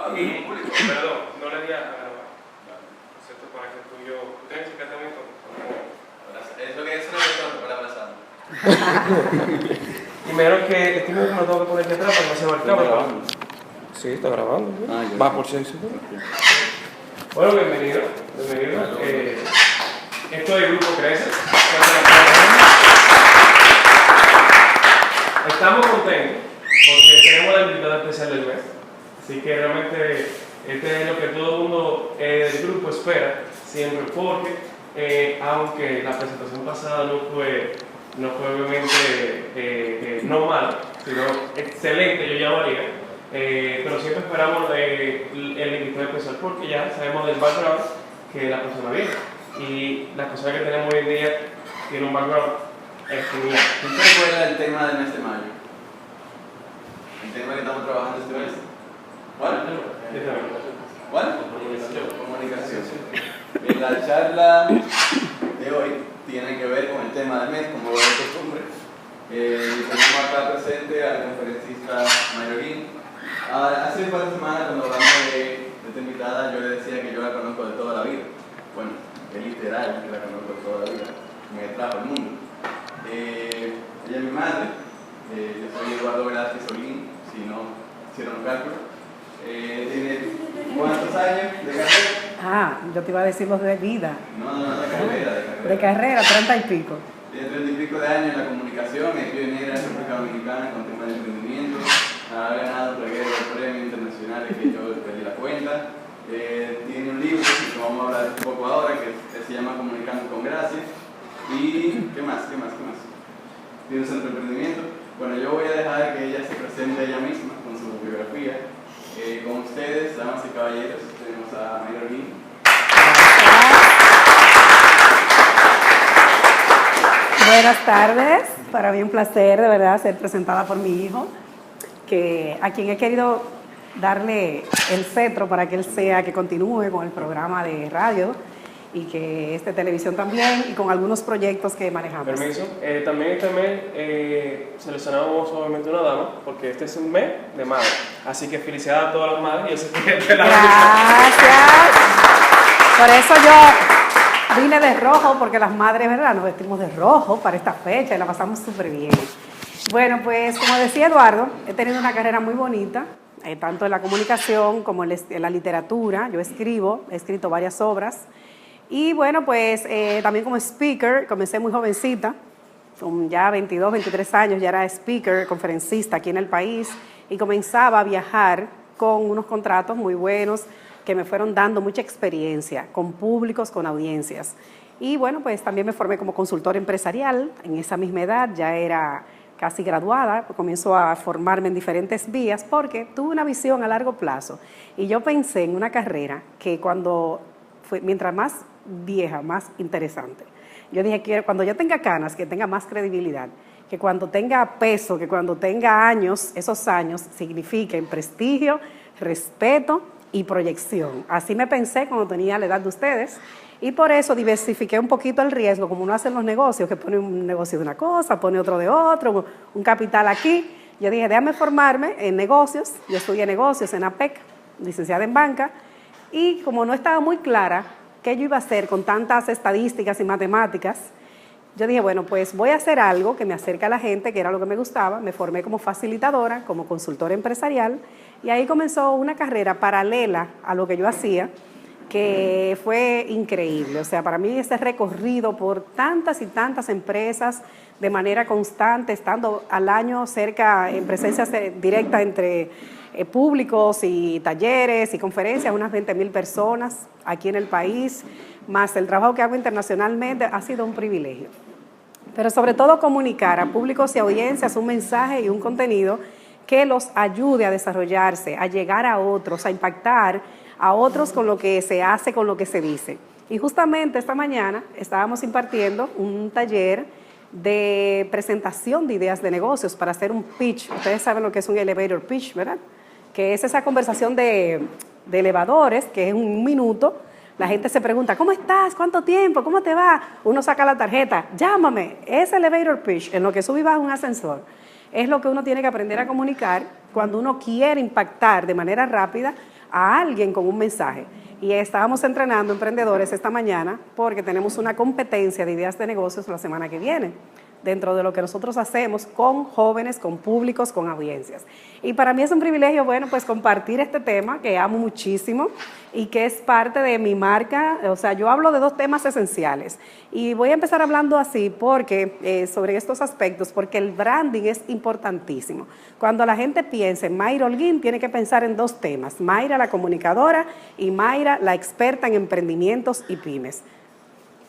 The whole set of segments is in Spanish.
Y, perdón, no le di a grabar. Excepto para que tú y yo. ¿Ustedes se quedan también? Es lo que es una persona para abrazar. Y me dijeron que este mismo me lo tengo que poner aquí atrás para que no se va el cámara. Sí, está grabando. ¿Sí? Va por 6 segundos. Bueno, bienvenido. Esto es el Grupo Crece. Estamos contentos porque tenemos la invitada especial del mes. Así que realmente este es lo que todo el mundo del grupo espera siempre, porque aunque la presentación pasada no fue obviamente no mala, sino excelente, yo llamaría, pero siempre esperamos el invitado especial porque ya sabemos del background que la persona viene, y la persona que tenemos hoy en día tiene un background genial. ¿Tú te recuerdas del tema del mes de mayo? El tema que estamos trabajando este mes. ¿Cuál? Comunicación. La charla de hoy tiene que ver con el tema del mes, como es costumbre. Tenemos acá presente al conferencista Mayroguín. Hace un par de semanas, cuando hablamos de esta invitada, yo le decía que yo la conozco de toda la vida. Bueno, es literal que la conozco de toda la vida. Me trajo al mundo. Ella es mi madre. Yo soy Eduardo Velázquez Solín, si no hicieron un cálculo. ¿Tiene cuántos años de carrera? Yo te iba a decir los de vida. No, de carrera. De carrera, 30 y pico. Tiene 30 y pico de años en la comunicación, es pionera en República Dominicana con temas de emprendimiento. Ha ganado premios internacionales que yo perdí la cuenta. Tiene un libro que vamos a hablar un poco ahora que se llama Comunicando con Gracia. ¿Y qué más? Tiene un centro de emprendimiento. Bueno, yo voy a dejar que ella se presente ella misma con su biografía. Con ustedes, damas y caballeros, tenemos a Mayroguín. Buenas tardes, para mí un placer de verdad ser presentada por mi hijo, a quien he querido darle el cetro para que él que continúe con el programa de radio y que esté televisión también, y con algunos proyectos que manejamos. Permiso. También este mes seleccionamos obviamente una dama, porque este es un mes de madre. Así que felicidades a todas las madres. Yo sé que Gracias. Por eso yo vine de rojo, porque las madres, ¿verdad?, nos vestimos de rojo para esta fecha y la pasamos súper bien. Bueno, pues como decía Eduardo, he tenido una carrera muy bonita, tanto en la comunicación como en la literatura. Yo he escrito varias obras. Y bueno, pues también como speaker, comencé muy jovencita, con ya 22, 23 años, ya era speaker, conferencista aquí en el país, y comenzaba a viajar con unos contratos muy buenos que me fueron dando mucha experiencia con públicos, con audiencias. Y bueno, pues también me formé como consultora empresarial en esa misma edad, ya era casi graduada, comienzo a formarme en diferentes vías porque tuve una visión a largo plazo. Y yo pensé en una carrera que mientras más vieja, más interesante. Yo dije que cuando yo tenga canas, que tenga más credibilidad, que cuando tenga peso, que cuando tenga años, esos años signifiquen prestigio, respeto y proyección. Así me pensé cuando tenía la edad de ustedes, y por eso diversifiqué un poquito el riesgo, como uno hace en los negocios, que pone un negocio de una cosa, pone otro de otro, un capital aquí. Yo dije, déjame formarme en negocios. Yo estudié negocios en APEC, licenciada en banca, y como no estaba muy clara qué yo iba a hacer con tantas estadísticas y matemáticas, yo dije, bueno, pues voy a hacer algo que me acerque a la gente, que era lo que me gustaba. Me formé como facilitadora, como consultora empresarial, y ahí comenzó una carrera paralela a lo que yo hacía, que fue increíble. O sea, para mí ese recorrido por tantas y tantas empresas de manera constante, estando al año cerca en presencia directa entre públicos y talleres y conferencias, unas 20,000 personas aquí en el país, más el trabajo que hago internacionalmente, ha sido un privilegio. Pero sobre todo comunicar a públicos y audiencias un mensaje y un contenido que los ayude a desarrollarse, a llegar a otros, a impactar a otros con lo que se hace, con lo que se dice. Y justamente esta mañana estábamos impartiendo un taller de presentación de ideas de negocios para hacer un pitch. Ustedes saben lo que es un elevator pitch, ¿verdad? Que es esa conversación de elevadores, que es un minuto. La gente se pregunta, ¿cómo estás? ¿Cuánto tiempo? ¿Cómo te va? Uno saca la tarjeta, llámame. Ese elevator pitch, en lo que sube y baja un ascensor, es lo que uno tiene que aprender a comunicar cuando uno quiere impactar de manera rápida a alguien con un mensaje. Y estábamos entrenando emprendedores esta mañana porque tenemos una competencia de ideas de negocios la semana que viene, dentro de lo que nosotros hacemos con jóvenes, con públicos, con audiencias. Y para mí es un privilegio, bueno, pues compartir este tema que amo muchísimo y que es parte de mi marca. O sea, yo hablo de dos temas esenciales y voy a empezar hablando así porque sobre estos aspectos, porque el branding es importantísimo. Cuando la gente piensa en Mayra Holguín, tiene que pensar en dos temas: Mayra, la comunicadora, y Mayra, la experta en emprendimientos y pymes.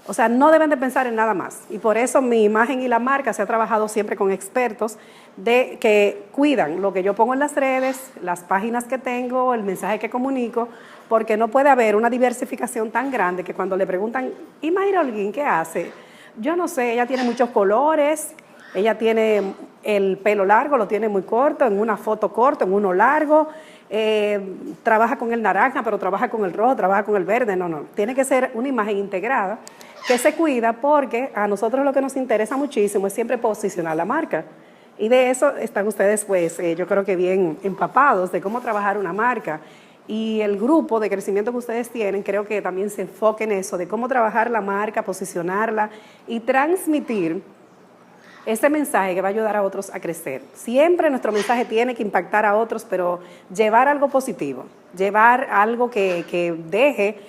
O sea, no deben de pensar en nada más. Y por eso mi imagen y la marca se ha trabajado siempre con expertos que cuidan lo que yo pongo en las redes, las páginas que tengo, el mensaje que comunico, porque no puede haber una diversificación tan grande que cuando le preguntan, ¿y Mayra Holguín qué hace? Yo no sé, ella tiene muchos colores, ella tiene el pelo largo, lo tiene muy corto, en una foto corto, en uno largo, trabaja con el naranja, pero trabaja con el rojo, trabaja con el verde. No, tiene que ser una imagen integrada que se cuida, porque a nosotros lo que nos interesa muchísimo es siempre posicionar la marca. Y de eso están ustedes, pues, yo creo que bien empapados de cómo trabajar una marca. Y el grupo de crecimiento que ustedes tienen, creo que también se enfoca en eso, de cómo trabajar la marca, posicionarla y transmitir ese mensaje que va a ayudar a otros a crecer. Siempre nuestro mensaje tiene que impactar a otros, pero llevar algo positivo, llevar algo que deje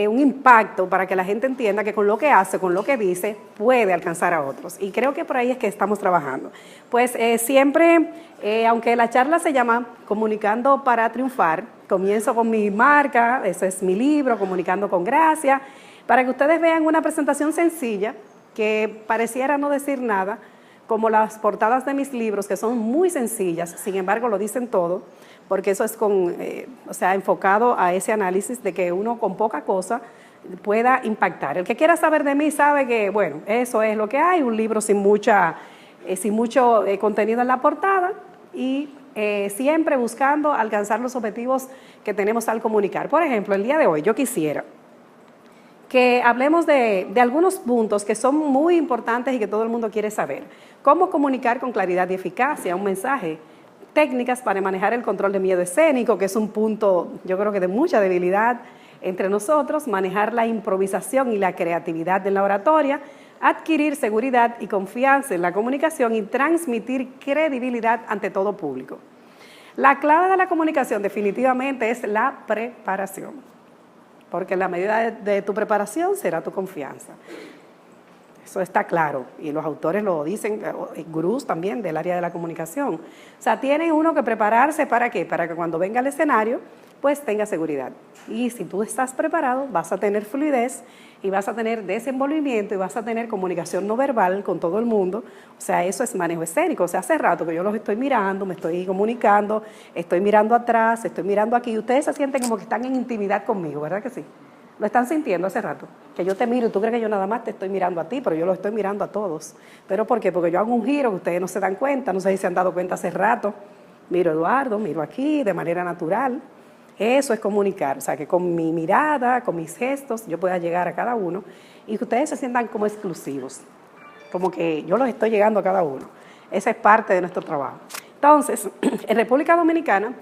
un impacto para que la gente entienda que con lo que hace, con lo que dice, puede alcanzar a otros. Y creo que por ahí es que estamos trabajando. Pues siempre, aunque la charla se llama Comunicando para Triunfar, comienzo con mi marca, ese es mi libro, Comunicando con Gracia, para que ustedes vean una presentación sencilla que pareciera no decir nada, como las portadas de mis libros, que son muy sencillas, sin embargo lo dicen todo, porque eso es enfocado a ese análisis de que uno con poca cosa pueda impactar. El que quiera saber de mí sabe que, bueno, eso es lo que hay, un libro sin mucho contenido en la portada y siempre buscando alcanzar los objetivos que tenemos al comunicar. Por ejemplo, el día de hoy yo quisiera que hablemos de algunos puntos que son muy importantes y que todo el mundo quiere saber. Cómo comunicar con claridad y eficacia un mensaje. Técnicas para manejar el control de miedo escénico, que es un punto, yo creo que de mucha debilidad entre nosotros. Manejar la improvisación y la creatividad de la oratoria. Adquirir seguridad y confianza en la comunicación y transmitir credibilidad ante todo público. La clave de la comunicación definitivamente es la preparación, porque en la medida de tu preparación será tu confianza. Eso está claro, y los autores lo dicen, gurús también del área de la comunicación. O sea, tiene uno que prepararse, ¿para qué? Para que cuando venga al escenario, pues tenga seguridad. Y si tú estás preparado, vas a tener fluidez y vas a tener desenvolvimiento y vas a tener comunicación no verbal con todo el mundo. O sea, eso es manejo escénico. O sea, hace rato que yo los estoy mirando, me estoy comunicando, estoy mirando atrás, estoy mirando aquí, y ustedes se sienten como que están en intimidad conmigo, ¿verdad que sí? Lo están sintiendo hace rato, que yo te miro y tú crees que yo nada más te estoy mirando a ti, pero yo los estoy mirando a todos. ¿Pero por qué? Porque yo hago un giro que ustedes no se dan cuenta, no sé si se han dado cuenta hace rato. Miro a Eduardo, miro aquí, de manera natural. Eso es comunicar, o sea, que con mi mirada, con mis gestos, yo pueda llegar a cada uno y que ustedes se sientan como exclusivos, como que yo los estoy llegando a cada uno. Esa es parte de nuestro trabajo. Entonces, en República Dominicana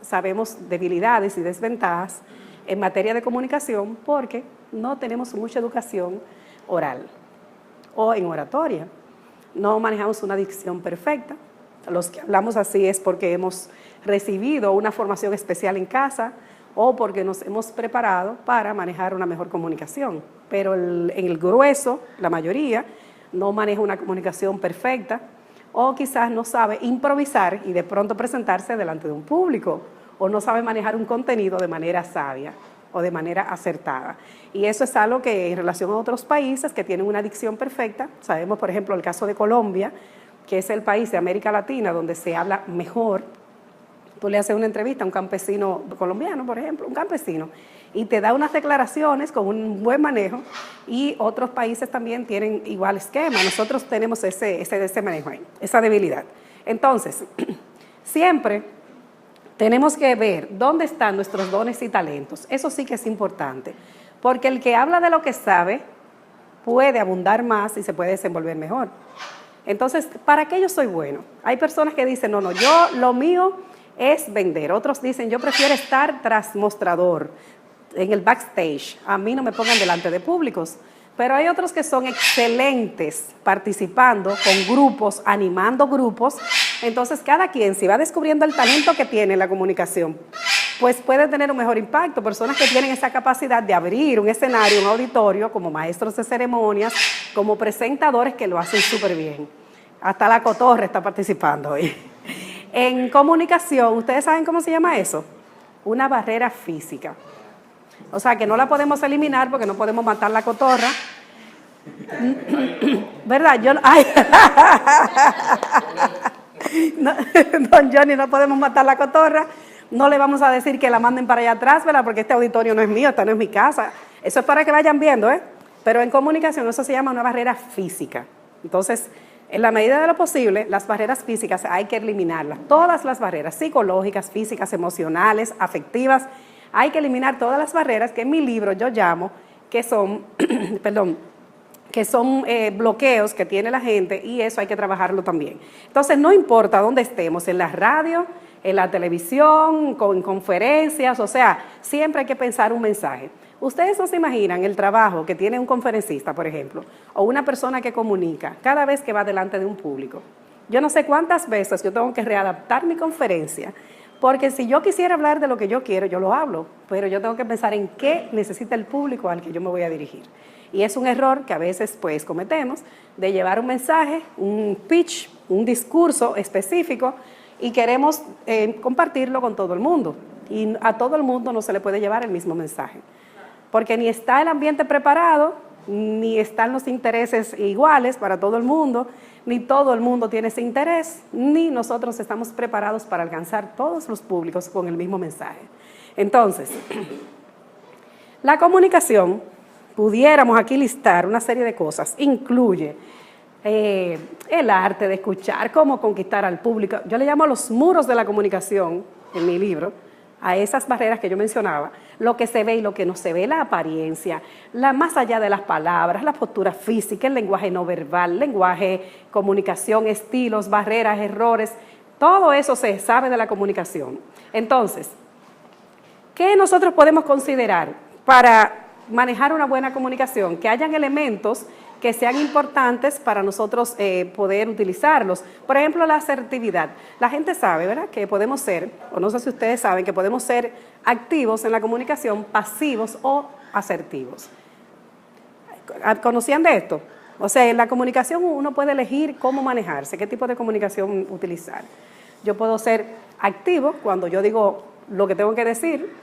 sabemos debilidades y desventajas en materia de comunicación porque no tenemos mucha educación oral o en oratoria. No manejamos una dicción perfecta. Los que hablamos así es porque hemos recibido una formación especial en casa o porque nos hemos preparado para manejar una mejor comunicación. Pero en el grueso, la mayoría, no maneja una comunicación perfecta o quizás no sabe improvisar y de pronto presentarse delante de un público, o no sabe manejar un contenido de manera sabia o de manera acertada. Y eso es algo que en relación a otros países que tienen una dicción perfecta, sabemos por ejemplo el caso de Colombia, que es el país de América Latina donde se habla mejor. Tú le haces una entrevista a un campesino colombiano, por ejemplo, un campesino, y te da unas declaraciones con un buen manejo, y otros países también tienen igual esquema. Nosotros tenemos ese manejo ahí, esa debilidad. Entonces, siempre tenemos que ver dónde están nuestros dones y talentos. Eso sí que es importante, porque el que habla de lo que sabe puede abundar más y se puede desenvolver mejor. Entonces, ¿para qué yo soy bueno? Hay personas que dicen, no, yo lo mío es vender. Otros dicen, yo prefiero estar tras mostrador, en el backstage. A mí no me pongan delante de públicos. Pero hay otros que son excelentes participando con grupos, animando grupos. Entonces, cada quien, si va descubriendo el talento que tiene en la comunicación, pues puede tener un mejor impacto. Personas que tienen esa capacidad de abrir un escenario, un auditorio, como maestros de ceremonias, como presentadores que lo hacen súper bien. Hasta la cotorra está participando hoy. En comunicación, ¿ustedes saben cómo se llama eso? Una barrera física. O sea, que no la podemos eliminar porque no podemos matar la cotorra. ¿Verdad? Don Johnny, no podemos matar la cotorra. No le vamos a decir que la manden para allá atrás, ¿verdad? Porque este auditorio no es mío, esta no es mi casa. Eso es para que vayan viendo, ¿eh? Pero en comunicación eso se llama una barrera física. Entonces, en la medida de lo posible, las barreras físicas hay que eliminarlas. Todas las barreras psicológicas, físicas, emocionales, afectivas. Hay que eliminar todas las barreras que en mi libro yo llamo que son, bloqueos que tiene la gente, y eso hay que trabajarlo también. Entonces, no importa dónde estemos, en la radio, en la televisión, en conferencias, o sea, siempre hay que pensar un mensaje. Ustedes no se imaginan el trabajo que tiene un conferencista, por ejemplo, o una persona que comunica cada vez que va delante de un público. Yo no sé cuántas veces yo tengo que readaptar mi conferencia, porque si yo quisiera hablar de lo que yo quiero, yo lo hablo, pero yo tengo que pensar en qué necesita el público al que yo me voy a dirigir. Y es un error que a veces pues cometemos, de llevar un mensaje, un pitch, un discurso específico, y queremos compartirlo con todo el mundo. Y a todo el mundo no se le puede llevar el mismo mensaje, porque ni está el ambiente preparado, ni están los intereses iguales para todo el mundo, ni todo el mundo tiene ese interés, ni nosotros estamos preparados para alcanzar todos los públicos con el mismo mensaje. Entonces, la comunicación, pudiéramos aquí listar una serie de cosas, incluye el arte de escuchar, cómo conquistar al público. Yo le llamo los muros de la comunicación en mi libro, a esas barreras que yo mencionaba, lo que se ve y lo que no se ve, la apariencia, más allá de las palabras, la postura física, el lenguaje no verbal, lenguaje, comunicación, estilos, barreras, errores, todo eso se sabe de la comunicación. Entonces, ¿qué nosotros podemos considerar para manejar una buena comunicación? Que hayan elementos que sean importantes para nosotros poder utilizarlos. Por ejemplo, la asertividad. La gente sabe, ¿verdad?, que podemos ser, o no sé si ustedes saben, que podemos ser activos en la comunicación, pasivos o asertivos. ¿Conocían de esto? O sea, en la comunicación uno puede elegir cómo manejarse, qué tipo de comunicación utilizar. Yo puedo ser activo cuando yo digo lo que tengo que decir,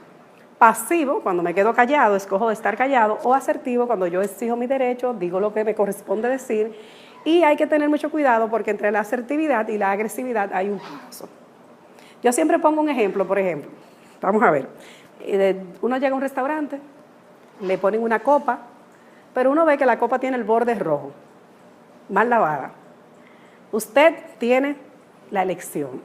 pasivo, cuando me quedo callado, escojo estar callado, o asertivo, cuando yo exijo mi derecho, digo lo que me corresponde decir, y hay que tener mucho cuidado porque entre la asertividad y la agresividad hay un paso. Yo siempre pongo un ejemplo, por ejemplo, vamos a ver, uno llega a un restaurante, le ponen una copa, pero uno ve que la copa tiene el borde rojo, mal lavada. Usted tiene la elección.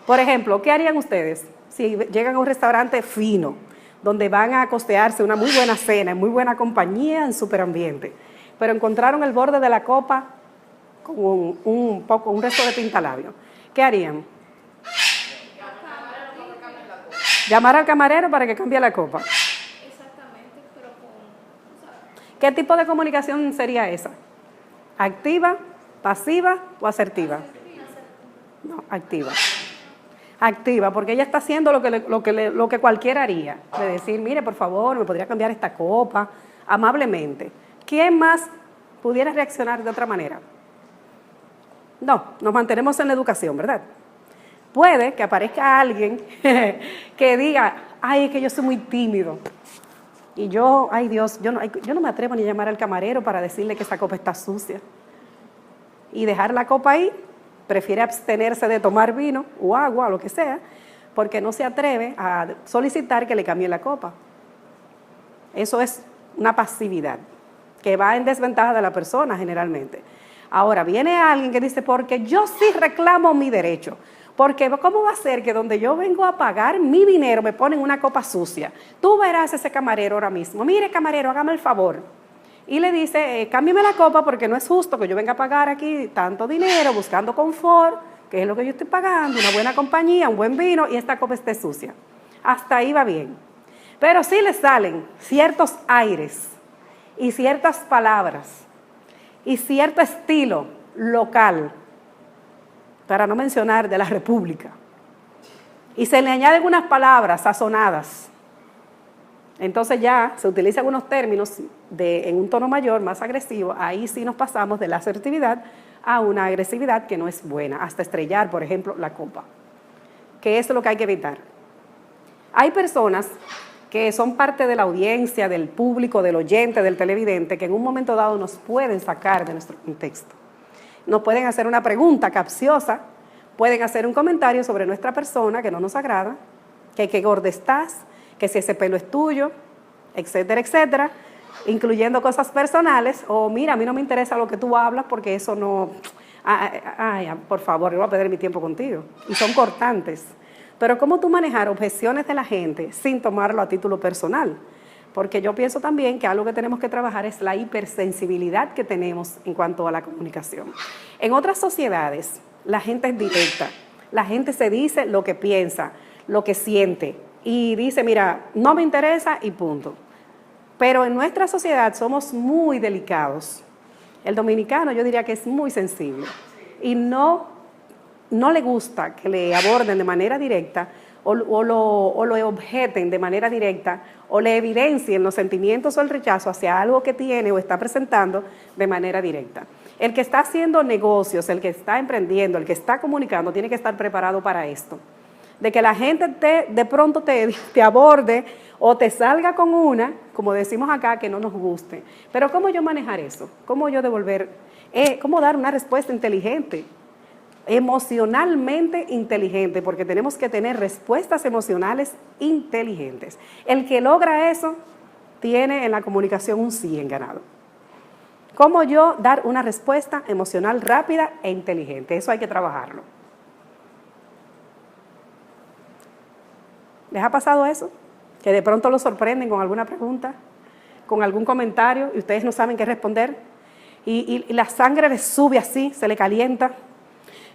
Por ejemplo, ¿qué harían ustedes si llegan a un restaurante fino, donde van a costearse una muy buena cena, en muy buena compañía, en súper ambiente, pero encontraron el borde de la copa con un resto de pintalabio? ¿Qué harían? Llamar al camarero para que cambie la copa. Exactamente, pero ¿Qué tipo de comunicación sería esa? ¿Activa, pasiva o asertiva? No, activa. Activa, porque ella está haciendo lo que cualquiera haría. De decir, mire, por favor, me podría cambiar esta copa, amablemente. ¿Quién más pudiera reaccionar de otra manera? No, nos mantenemos en la educación, ¿verdad? Puede que aparezca alguien que diga, ay, es que yo soy muy tímido. Y yo, ay Dios, yo no me atrevo ni a llamar al camarero para decirle que esa copa está sucia. Y dejar la copa ahí. Prefiere abstenerse de tomar vino o agua o lo que sea, porque no se atreve a solicitar que le cambie la copa. Eso es una pasividad que va en desventaja de la persona generalmente. Ahora, viene alguien que dice, porque yo sí reclamo mi derecho, porque ¿cómo va a ser que donde yo vengo a pagar mi dinero me ponen una copa sucia? Tú verás ese camarero ahora mismo, mire camarero, hágame el favor. Y le dice, cámbiame la copa porque no es justo que yo venga a pagar aquí tanto dinero buscando confort que es lo que yo estoy pagando, una buena compañía, un buen vino y esta copa esté sucia. Hasta ahí va bien. Pero sí le salen ciertos aires y ciertas palabras y cierto estilo local, para no mencionar de la República, y se le añaden unas palabras sazonadas. Entonces ya se utilizan unos términos en un tono mayor, más agresivo. Ahí sí nos pasamos de la asertividad a una agresividad que no es buena, hasta estrellar, por ejemplo, la copa, que eso es lo que hay que evitar. Hay personas que son parte de la audiencia, del público, del oyente, del televidente, que en un momento dado nos pueden sacar de nuestro contexto. Nos pueden hacer una pregunta capciosa, pueden hacer un comentario sobre nuestra persona que no nos agrada, que qué gorda estás, que si ese pelo es tuyo, etcétera, etcétera, incluyendo cosas personales, o mira, a mí no me interesa lo que tú hablas porque eso no, por favor, yo voy a perder mi tiempo contigo. Y son cortantes. Pero ¿cómo tú manejar objeciones de la gente sin tomarlo a título personal? Porque yo pienso también que algo que tenemos que trabajar es la hipersensibilidad que tenemos en cuanto a la comunicación. En otras sociedades, la gente es directa, la gente se dice lo que piensa, lo que siente, y dice, mira, no me interesa y punto. Pero en nuestra sociedad somos muy delicados. El dominicano yo diría que es muy sensible y no le gusta que le aborden de manera directa o lo objeten de manera directa o le evidencien los sentimientos o el rechazo hacia algo que tiene o está presentando de manera directa. El que está haciendo negocios, el que está emprendiendo, el que está comunicando, tiene que estar preparado para esto. De que la gente de pronto te aborde o te salga con una, como decimos acá, que no nos guste. Pero ¿cómo yo manejar eso? ¿Cómo yo devolver? ¿Cómo dar una respuesta inteligente? Emocionalmente inteligente, porque tenemos que tener respuestas emocionales inteligentes. El que logra eso tiene en la comunicación un 100 ganado. ¿Cómo yo dar una respuesta emocional rápida e inteligente? Eso hay que trabajarlo. ¿Les ha pasado eso? Que de pronto lo sorprenden con alguna pregunta, con algún comentario y ustedes no saben qué responder y la sangre les sube así, se le calienta.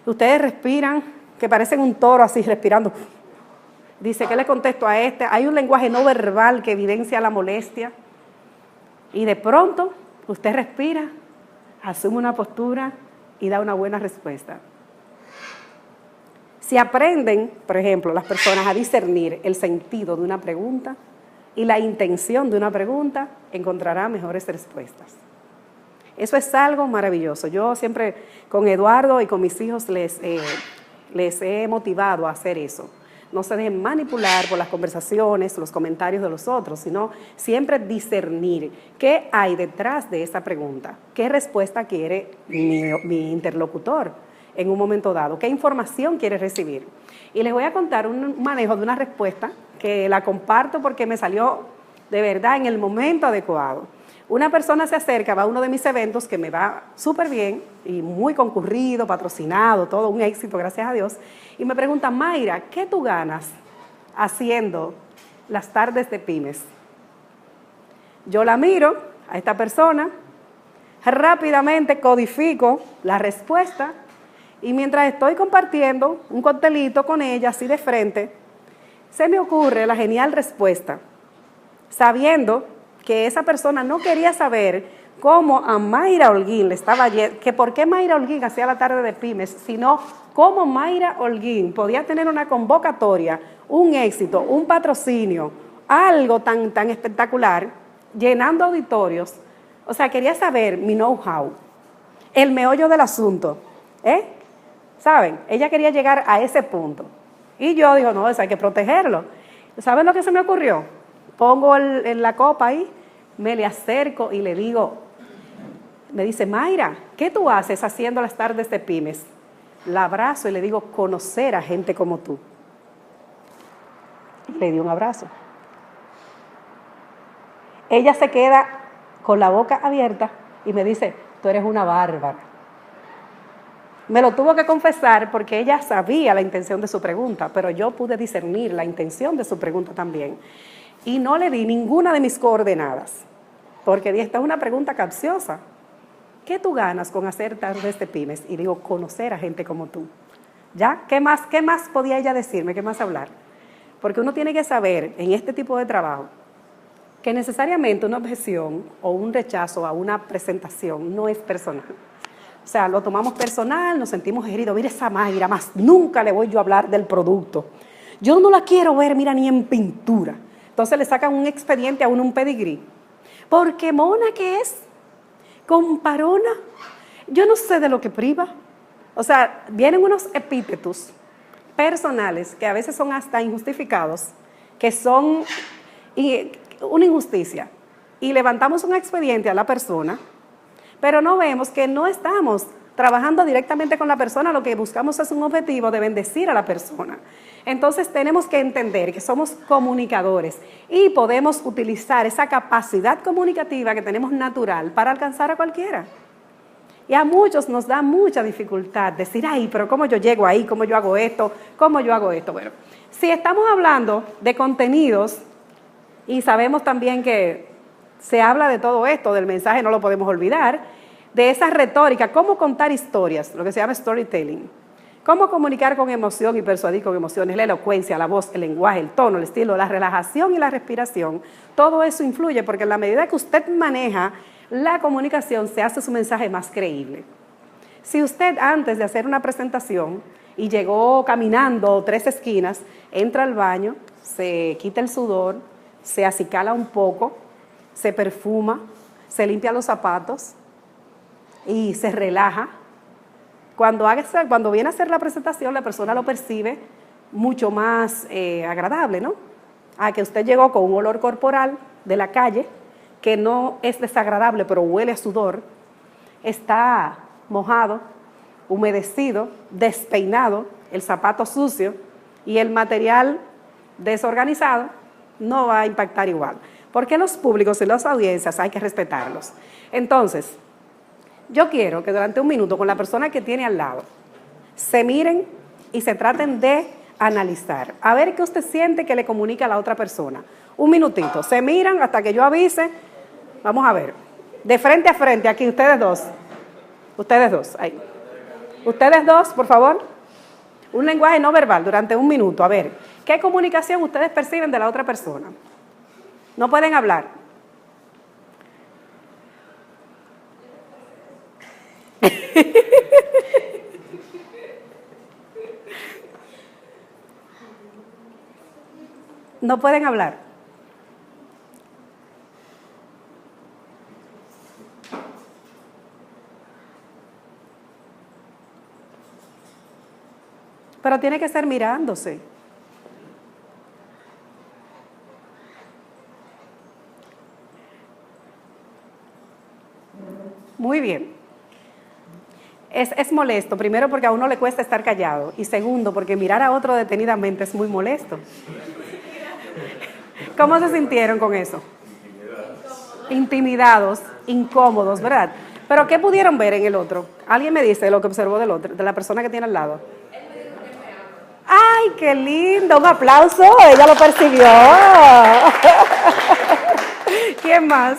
Ustedes respiran, que parecen un toro así respirando. Dice, ¿qué le contesto a este? Hay un lenguaje no verbal que evidencia la molestia. Y de pronto, usted respira, asume una postura y da una buena respuesta. Si aprenden, por ejemplo, las personas a discernir el sentido de una pregunta y la intención de una pregunta, encontrarán mejores respuestas. Eso es algo maravilloso. Yo siempre con Eduardo y con mis hijos les he motivado a hacer eso. No se dejen manipular por las conversaciones, los comentarios de los otros, sino siempre discernir qué hay detrás de esa pregunta, qué respuesta quiere mi interlocutor en un momento dado, qué información quiere recibir. Y les voy a contar un manejo de una respuesta que la comparto porque me salió de verdad en el momento adecuado. Una persona se acerca, va a uno de mis eventos que me va súper bien y muy concurrido, patrocinado, todo un éxito, gracias a Dios, y me pregunta, Mayra, ¿qué tú ganas haciendo las tardes de pymes? Yo la miro a esta persona, rápidamente codifico la respuesta y mientras estoy compartiendo un coctelito con ella así de frente, se me ocurre la genial respuesta, sabiendo que esa persona no quería saber cómo a Mayra Holguín le estaba yendo, que por qué Mayra Holguín hacía la tarde de pymes, sino cómo Mayra Holguín podía tener una convocatoria, un éxito, un patrocinio, algo tan espectacular, llenando auditorios. O sea, quería saber mi know-how, el meollo del asunto, ¿saben? Ella quería llegar a ese punto. Y yo digo, no, eso hay que protegerlo. ¿Saben lo que se me ocurrió? Pongo la copa ahí, me le acerco y le digo, me dice, Mayra, ¿qué tú haces haciendo las tardes de pymes? La abrazo y le digo, conocer a gente como tú. Le di un abrazo. Ella se queda con la boca abierta y me dice, tú eres una bárbara. Me lo tuvo que confesar porque ella sabía la intención de su pregunta, pero yo pude discernir la intención de su pregunta también. Y no le di ninguna de mis coordenadas, porque dije, esta es una pregunta capciosa. ¿Qué tú ganas con hacer tardes de pymes? Y digo, conocer a gente como tú. ¿Ya? ¿Qué más podía ella decirme? ¿Qué más hablar? Porque uno tiene que saber en este tipo de trabajo que necesariamente una objeción o un rechazo a una presentación no es personal. O sea, lo tomamos personal, nos sentimos heridos. Mira esa Mayra, más nunca le voy yo a hablar del producto. Yo no la quiero ver, mira, ni en pintura. Entonces le sacan un expediente a uno, un pedigrí. Porque mona que es, comparona, yo no sé de lo que priva. O sea, vienen unos epítetos personales que a veces son hasta injustificados, que son una injusticia. Y levantamos un expediente a la persona, pero no vemos que no estamos trabajando directamente con la persona, lo que buscamos es un objetivo de bendecir a la persona. Entonces tenemos que entender que somos comunicadores y podemos utilizar esa capacidad comunicativa que tenemos natural para alcanzar a cualquiera. Y a muchos nos da mucha dificultad decir, ay, pero ¿cómo yo llego ahí? ¿Cómo yo hago esto? ¿Cómo yo hago esto? Bueno, si estamos hablando de contenidos y sabemos también que se habla de todo esto, del mensaje no lo podemos olvidar, de esa retórica, cómo contar historias, lo que se llama storytelling, cómo comunicar con emoción y persuadir con emociones, la elocuencia, la voz, el lenguaje, el tono, el estilo, la relajación y la respiración, todo eso influye porque en la medida que usted maneja la comunicación se hace su mensaje más creíble. Si usted antes de hacer una presentación y llegó caminando 3 esquinas, entra al baño, se quita el sudor, se acicala un poco, se perfuma, se limpia los zapatos y se relaja, cuando viene a hacer la presentación la persona lo percibe mucho más agradable, ¿no? A que usted llegó con un olor corporal de la calle, que no es desagradable, pero huele a sudor, está mojado, humedecido, despeinado, el zapato sucio y el material desorganizado, no va a impactar igual. Porque los públicos y las audiencias hay que respetarlos. Entonces, yo quiero que durante un minuto con la persona que tiene al lado, se miren y se traten de analizar. A ver qué usted siente que le comunica a la otra persona. Un minutito, se miran hasta que yo avise. Vamos a ver, de frente a frente, aquí, ustedes dos, ahí. Ustedes dos, por favor, un lenguaje no verbal durante un minuto, a ver, ¿qué comunicación ustedes perciben de la otra persona? No pueden hablar. No pueden hablar. Pero tiene que ser mirándose. Muy bien. Es molesto, primero porque a uno le cuesta estar callado y segundo porque mirar a otro detenidamente es muy molesto. ¿Cómo se sintieron con eso? Intimidados, incómodos, ¿verdad? Pero ¿qué pudieron ver en el otro? Alguien me dice lo que observó del otro, de la persona que tiene al lado. ¡Ay, qué lindo! Un aplauso, ella lo percibió. ¿Quién más?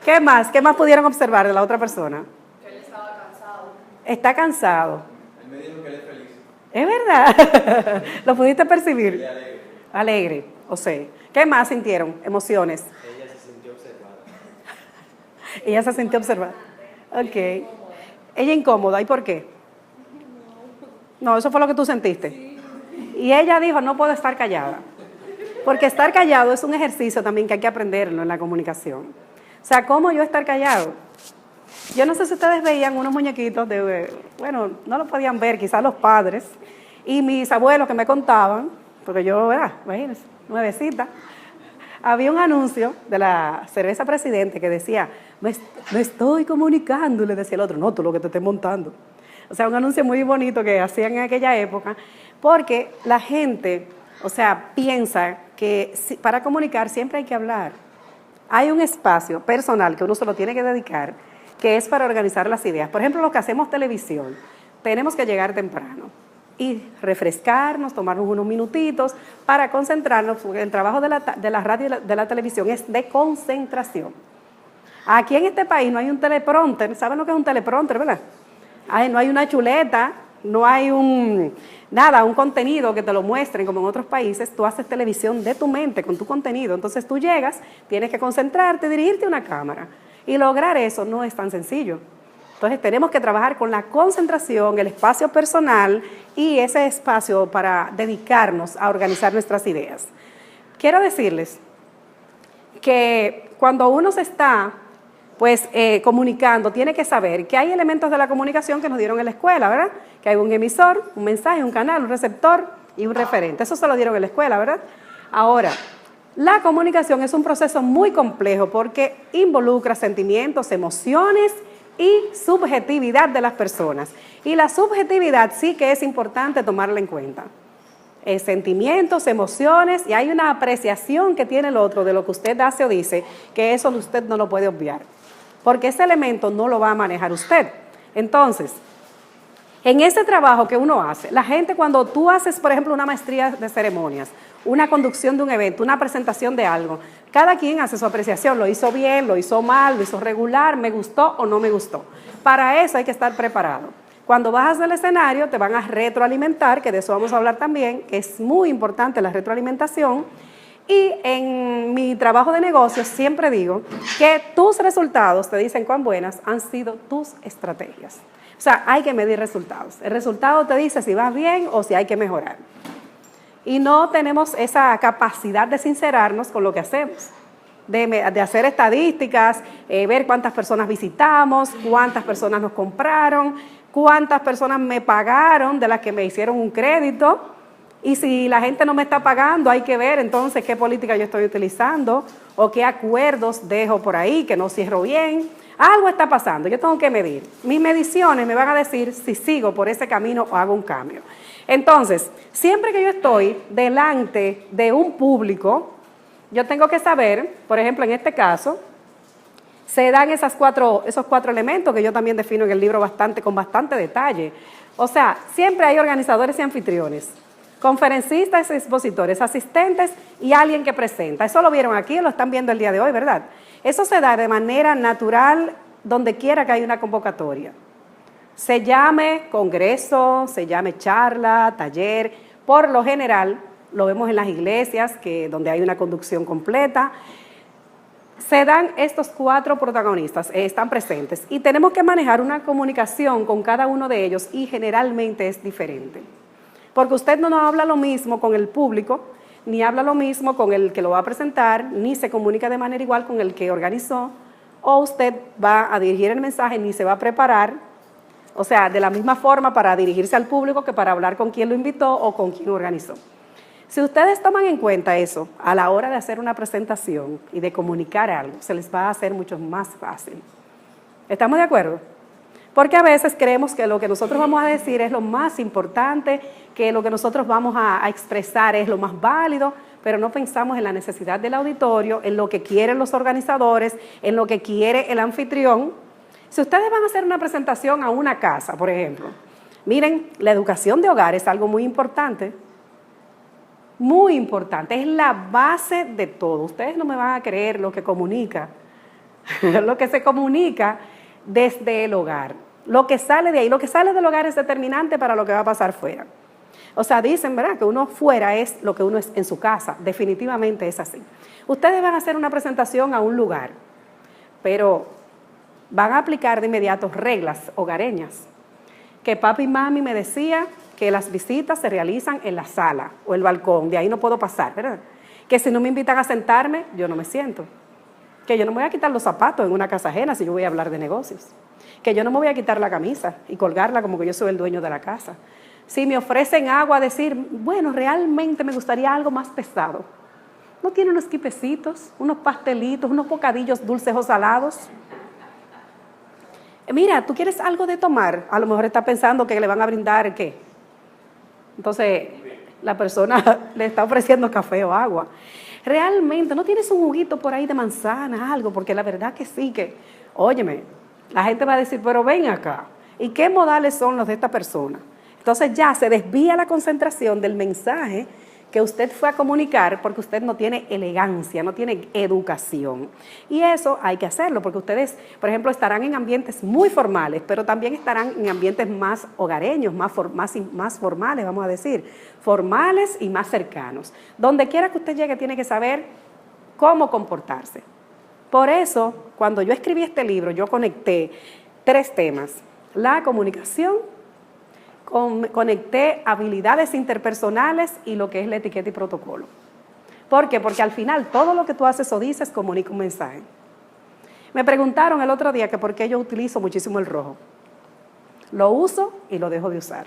¿Qué más? ¿Qué más pudieron observar de la otra persona? Que él estaba cansado. Está cansado. Él me dijo que él es feliz. ¿Es verdad? ¿Lo pudiste percibir? Y alegre. Alegre, o sea. ¿Qué más sintieron? Emociones. Ella se sintió observada. Ella se sintió observada. Ok. Ella incómoda. ¿Y por qué? No, eso fue lo que tú sentiste. Sí. Y ella dijo, no puedo estar callada. Porque estar callado es un ejercicio también que hay que aprenderlo en la comunicación. O sea, ¿cómo yo estar callado? Yo no sé si ustedes veían unos muñequitos bueno, no lo podían ver, quizás los padres, y mis abuelos que me contaban, porque yo, imagínense, nuevecita, había un anuncio de la cerveza Presidente que decía, me estoy comunicando, y le decía el otro, no, tú lo que te estés montando. O sea, un anuncio muy bonito que hacían en aquella época, porque la gente, o sea, piensa que para comunicar siempre hay que hablar. Hay un espacio personal que uno se lo tiene que dedicar, que es para organizar las ideas. Por ejemplo, los que hacemos televisión, tenemos que llegar temprano y refrescarnos, tomarnos unos minutitos para concentrarnos, porque el trabajo de la radio y de la televisión es de concentración. Aquí en este país no hay un teleprompter, ¿saben lo que es un teleprompter, verdad? No hay una chuleta no hay un contenido que te lo muestren como en otros países. Tú haces televisión de tu mente con tu contenido. Entonces tú llegas, tienes que concentrarte, dirigirte a una cámara. Y lograr eso no es tan sencillo. Entonces tenemos que trabajar con la concentración, el espacio personal y ese espacio para dedicarnos a organizar nuestras ideas. Quiero decirles que cuando uno se está comunicando, tiene que saber que hay elementos de la comunicación que nos dieron en la escuela, ¿verdad? Que hay un emisor, un mensaje, un canal, un receptor y un referente. Eso se lo dieron en la escuela, ¿verdad? Ahora, la comunicación es un proceso muy complejo porque involucra sentimientos, emociones y subjetividad de las personas. Y la subjetividad sí que es importante tomarla en cuenta. Sentimientos, emociones, y hay una apreciación que tiene el otro de lo que usted hace o dice, que eso usted no lo puede obviar, porque ese elemento no lo va a manejar usted. Entonces, en ese trabajo que uno hace, la gente cuando tú haces, por ejemplo, una maestría de ceremonias, una conducción de un evento, una presentación de algo, cada quien hace su apreciación, lo hizo bien, lo hizo mal, lo hizo regular, me gustó o no me gustó. Para eso hay que estar preparado. Cuando bajas del escenario te van a retroalimentar, que de eso vamos a hablar también, que es muy importante la retroalimentación. Y en mi trabajo de negocios siempre digo que tus resultados te dicen cuán buenas han sido tus estrategias. O sea, hay que medir resultados. El resultado te dice si vas bien o si hay que mejorar. Y no tenemos esa capacidad de sincerarnos con lo que hacemos, de hacer estadísticas, ver cuántas personas visitamos, cuántas personas nos compraron, cuántas personas me pagaron de las que me hicieron un crédito. Y si la gente no me está pagando, hay que ver entonces qué política yo estoy utilizando o qué acuerdos dejo por ahí que no cierro bien. Algo está pasando, yo tengo que medir. Mis mediciones me van a decir si sigo por ese camino o hago un cambio. Entonces, siempre que yo estoy delante de un público, yo tengo que saber, por ejemplo, en este caso, se dan esos cuatro elementos que yo también defino en el libro con bastante detalle. O sea, siempre hay organizadores y anfitriones, conferencistas, expositores, asistentes y alguien que presenta. Eso lo vieron aquí, lo están viendo el día de hoy, ¿verdad? Eso se da de manera natural donde quiera que haya una convocatoria. Se llame congreso, se llame charla, taller, por lo general lo vemos en las iglesias donde hay una conducción completa. Se dan estos 4 protagonistas, están presentes y tenemos que manejar una comunicación con cada uno de ellos y generalmente es diferente. Porque usted no habla lo mismo con el público, ni habla lo mismo con el que lo va a presentar, ni se comunica de manera igual con el que organizó, o usted va a dirigir el mensaje ni se va a preparar, o sea, de la misma forma para dirigirse al público que para hablar con quien lo invitó o con quien organizó. Si ustedes toman en cuenta eso a la hora de hacer una presentación y de comunicar algo, se les va a hacer mucho más fácil. ¿Estamos de acuerdo? Porque a veces creemos que lo que nosotros vamos a decir es lo más importante, que lo que nosotros vamos a expresar es lo más válido, pero no pensamos en la necesidad del auditorio, en lo que quieren los organizadores, en lo que quiere el anfitrión. Si ustedes van a hacer una presentación a una casa, por ejemplo, miren, la educación de hogar es algo muy importante, es la base de todo. Ustedes no me van a creer lo que comunica, lo que se comunica desde el hogar. Lo que sale de ahí, lo que sale del hogar es determinante para lo que va a pasar fuera. O sea, dicen, ¿verdad?, que uno fuera es lo que uno es en su casa. Definitivamente es así. Ustedes van a hacer una presentación a un lugar, pero van a aplicar de inmediato reglas hogareñas. Que papi y mami me decía que las visitas se realizan en la sala o el balcón, de ahí no puedo pasar, ¿verdad? Que si no me invitan a sentarme, yo no me siento. Que yo no me voy a quitar los zapatos en una casa ajena si yo voy a hablar de negocios. Que yo no me voy a quitar la camisa y colgarla como que yo soy el dueño de la casa. Si me ofrecen agua, decir, bueno, realmente me gustaría algo más pesado. ¿No tiene unos quipecitos, unos pastelitos, unos bocadillos dulces o salados? Mira, ¿tú quieres algo de tomar? A lo mejor está pensando que le van a brindar, ¿qué? Entonces, la persona le está ofreciendo café o agua. Realmente, ¿no tienes un juguito por ahí de manzana, algo? Porque la verdad que sí, que, óyeme, la gente va a decir, pero ven acá, ¿y qué modales son los de esta persona? Entonces ya se desvía la concentración del mensaje que usted fue a comunicar porque usted no tiene elegancia, no tiene educación. Y eso hay que hacerlo porque ustedes, por ejemplo, estarán en ambientes muy formales, pero también estarán en ambientes más hogareños, más formales, vamos a decir, formales y más cercanos. Donde quiera que usted llegue tiene que saber cómo comportarse. Por eso, cuando yo escribí este libro, yo conecté 3 temas: la comunicación, conecté habilidades interpersonales y lo que es la etiqueta y protocolo. ¿Por qué? Porque al final todo lo que tú haces o dices comunica un mensaje. Me preguntaron el otro día que por qué yo utilizo muchísimo el rojo. Lo uso y lo dejo de usar.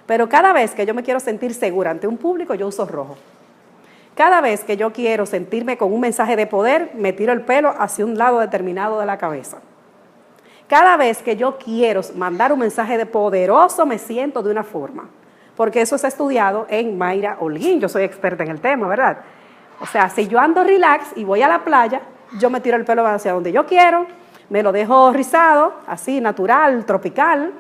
Pero cada vez que yo me quiero sentir segura ante un público, yo uso rojo. Cada vez que yo quiero sentirme con un mensaje de poder, me tiro el pelo hacia un lado determinado de la cabeza. Cada vez que yo quiero mandar un mensaje de poderoso, me siento de una forma. Porque eso es estudiado en Mayra Holguín. Yo soy experta en el tema, ¿verdad? O sea, si yo ando relax y voy a la playa, yo me tiro el pelo hacia donde yo quiero, me lo dejo rizado, así, natural, tropical.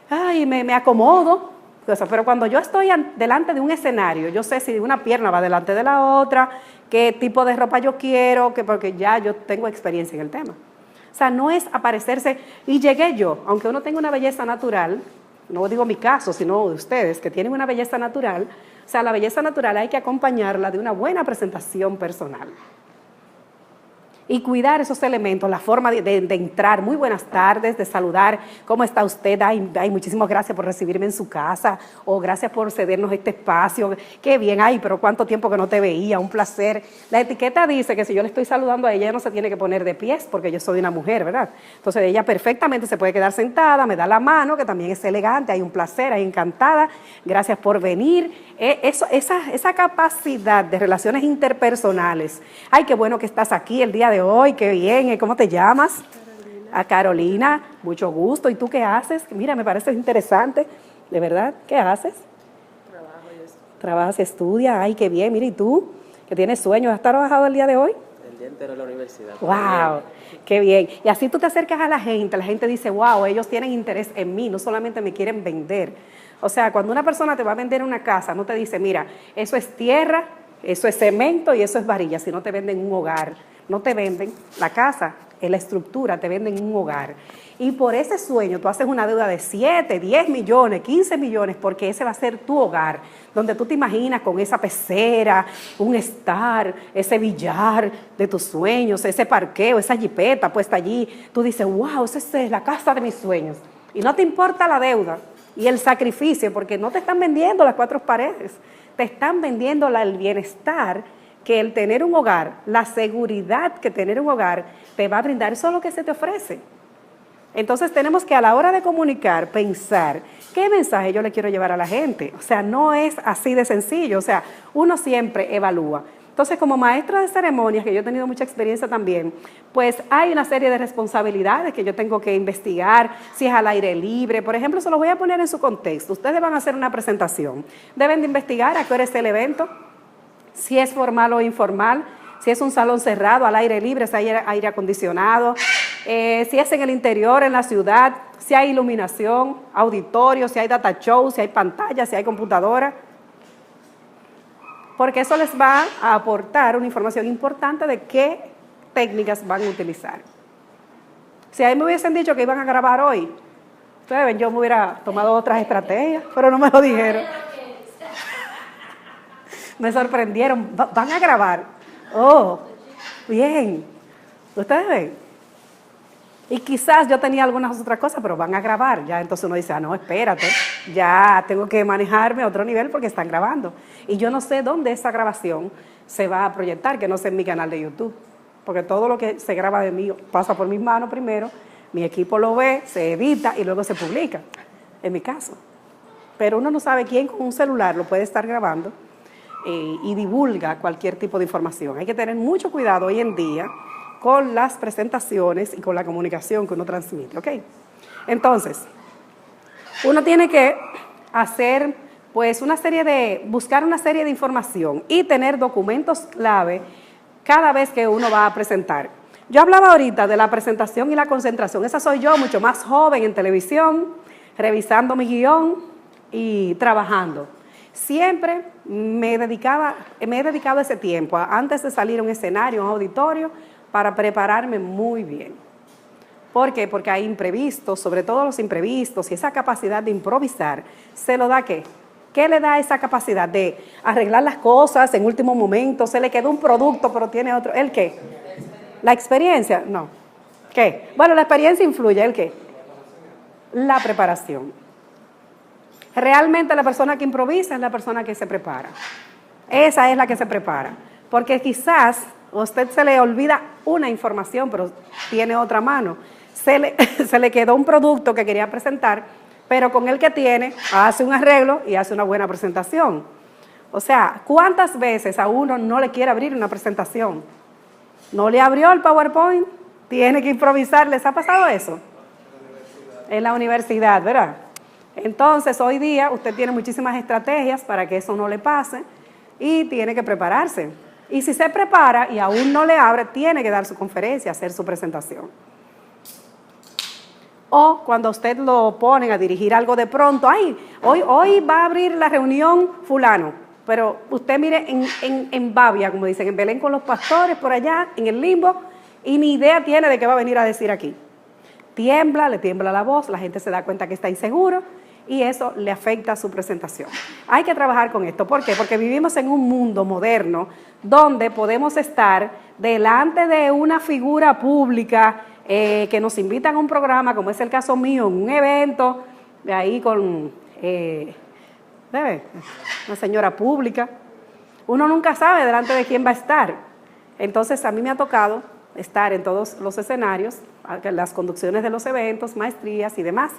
Ay, me acomodo. O sea, pero cuando yo estoy delante de un escenario, yo sé si una pierna va delante de la otra, qué tipo de ropa yo quiero, porque ya yo tengo experiencia en el tema. O sea, no es aparecerse, y llegué yo, aunque uno tenga una belleza natural, no digo mi caso, sino de ustedes, que tienen una belleza natural, o sea, la belleza natural hay que acompañarla de una buena presentación personal. Y cuidar esos elementos, la forma de entrar, muy buenas tardes, de saludar, ¿cómo está usted? Ay, muchísimas gracias por recibirme en su casa, o gracias por cedernos este espacio, qué bien, ay, pero cuánto tiempo que no te veía, un placer. La etiqueta dice que si yo le estoy saludando a ella, ella no se tiene que poner de pies, porque yo soy una mujer, ¿verdad? Entonces ella perfectamente se puede quedar sentada, me da la mano, que también es elegante, hay un placer, hay encantada, gracias por venir. Esa capacidad de relaciones interpersonales, ay, qué bueno que estás aquí el día de hoy, qué bien, ¿cómo te llamas? Carolina. A Carolina, mucho gusto. ¿Y tú qué haces? Mira, me parece interesante, de verdad, ¿qué haces? Trabajo y estudio. Trabajas, estudias, ay, qué bien, mira, ¿y tú? ¿Que tienes sueños? ¿Has trabajado el día de hoy? El día entero en la universidad. ¡Wow! ¡Qué bien! Y así tú te acercas a la gente dice, wow, ellos tienen interés en mí, no solamente me quieren vender. O sea, cuando una persona te va a vender una casa, no te dice, mira, eso es tierra, eso es cemento y eso es varilla, sino te venden un hogar. No te venden la casa, es la estructura, te venden un hogar. Y por ese sueño tú haces una deuda de 7, 10 millones, 15 millones, porque ese va a ser tu hogar, donde tú te imaginas con esa pecera, un estar, ese billar de tus sueños, ese parqueo, esa jipeta puesta allí. Tú dices, wow, esa es la casa de mis sueños. Y no te importa la deuda y el sacrificio, porque no te están vendiendo las 4 paredes, te están vendiendo el bienestar que el tener un hogar, la seguridad que tener un hogar te va a brindar. Eso es lo que se te ofrece. Entonces tenemos que a la hora de comunicar, pensar, ¿qué mensaje yo le quiero llevar a la gente? O sea, no es así de sencillo, o sea, uno siempre evalúa. Entonces, como maestra de ceremonias, que yo he tenido mucha experiencia también, pues hay una serie de responsabilidades que yo tengo que investigar, si es al aire libre. Por ejemplo, se los voy a poner en su contexto. Ustedes van a hacer una presentación. Deben de investigar a qué hora es el evento, si es formal o informal, si es un salón cerrado, al aire libre, si hay aire acondicionado, si es en el interior, en la ciudad, si hay iluminación, auditorio, si hay data show, si hay pantalla, si hay computadora. Porque eso les va a aportar una información importante de qué técnicas van a utilizar. Si a mí me hubiesen dicho que iban a grabar hoy, ustedes ven, yo me hubiera tomado otras estrategias, pero no me lo dijeron. Me sorprendieron, van a grabar. Oh, bien. Ustedes ven. Y quizás yo tenía algunas otras cosas, pero van a grabar. Ya entonces uno dice, no, espérate, ya tengo que manejarme a otro nivel porque están grabando. Y yo no sé dónde esa grabación se va a proyectar, que no sé en mi canal de YouTube. Porque todo lo que se graba de mí pasa por mis manos primero, mi equipo lo ve, se edita y luego se publica, en mi caso. Pero uno no sabe quién con un celular lo puede estar grabando y divulga cualquier tipo de información. Hay que tener mucho cuidado hoy en día con las presentaciones y con la comunicación que uno transmite, ¿ok? Entonces, uno tiene que hacer, pues, buscar una serie de información y tener documentos clave cada vez que uno va a presentar. Yo hablaba ahorita de la presentación y la concentración. Esa soy yo, mucho más joven en televisión, revisando mi guión y trabajando. Siempre me he dedicado ese tiempo, antes de salir a un escenario, a un auditorio, para prepararme muy bien. ¿Por qué? Porque hay imprevistos, sobre todo los imprevistos, y esa capacidad de improvisar, ¿se lo da qué? ¿Qué le da esa capacidad de arreglar las cosas en último momento? Se le quedó un producto, pero tiene otro. ¿El qué? ¿La experiencia? No. ¿Qué? Bueno, la experiencia influye. ¿El qué? La preparación. Realmente la persona que improvisa es la persona que se prepara. Esa es la que se prepara. Porque quizás a usted se le olvida una información, pero tiene otra mano. Se le quedó un producto que quería presentar, pero con el que tiene, hace un arreglo y hace una buena presentación. O sea, ¿cuántas veces a uno no le quiere abrir una presentación? ¿No le abrió el PowerPoint? Tiene que improvisar. ¿Les ha pasado eso? En la universidad, ¿verdad? Entonces, hoy día usted tiene muchísimas estrategias para que eso no le pase y tiene que prepararse. Y si se prepara y aún no le abre, tiene que dar su conferencia, hacer su presentación. O cuando usted lo ponen a dirigir algo de pronto, ay, hoy va a abrir la reunión fulano, pero usted mire en Babia, como dicen, en Belén con los pastores por allá, en el limbo, y ni idea tiene de qué va a venir a decir aquí. Le tiembla la voz, la gente se da cuenta que está inseguro y eso le afecta a su presentación. Hay que trabajar con esto. ¿Por qué? Porque vivimos en un mundo moderno donde podemos estar delante de una figura pública que nos invitan a un programa, como es el caso mío, en un evento, de ahí con una señora pública. Uno nunca sabe delante de quién va a estar. Entonces, a mí me ha tocado estar en todos los escenarios, las conducciones de los eventos, maestrías y demás.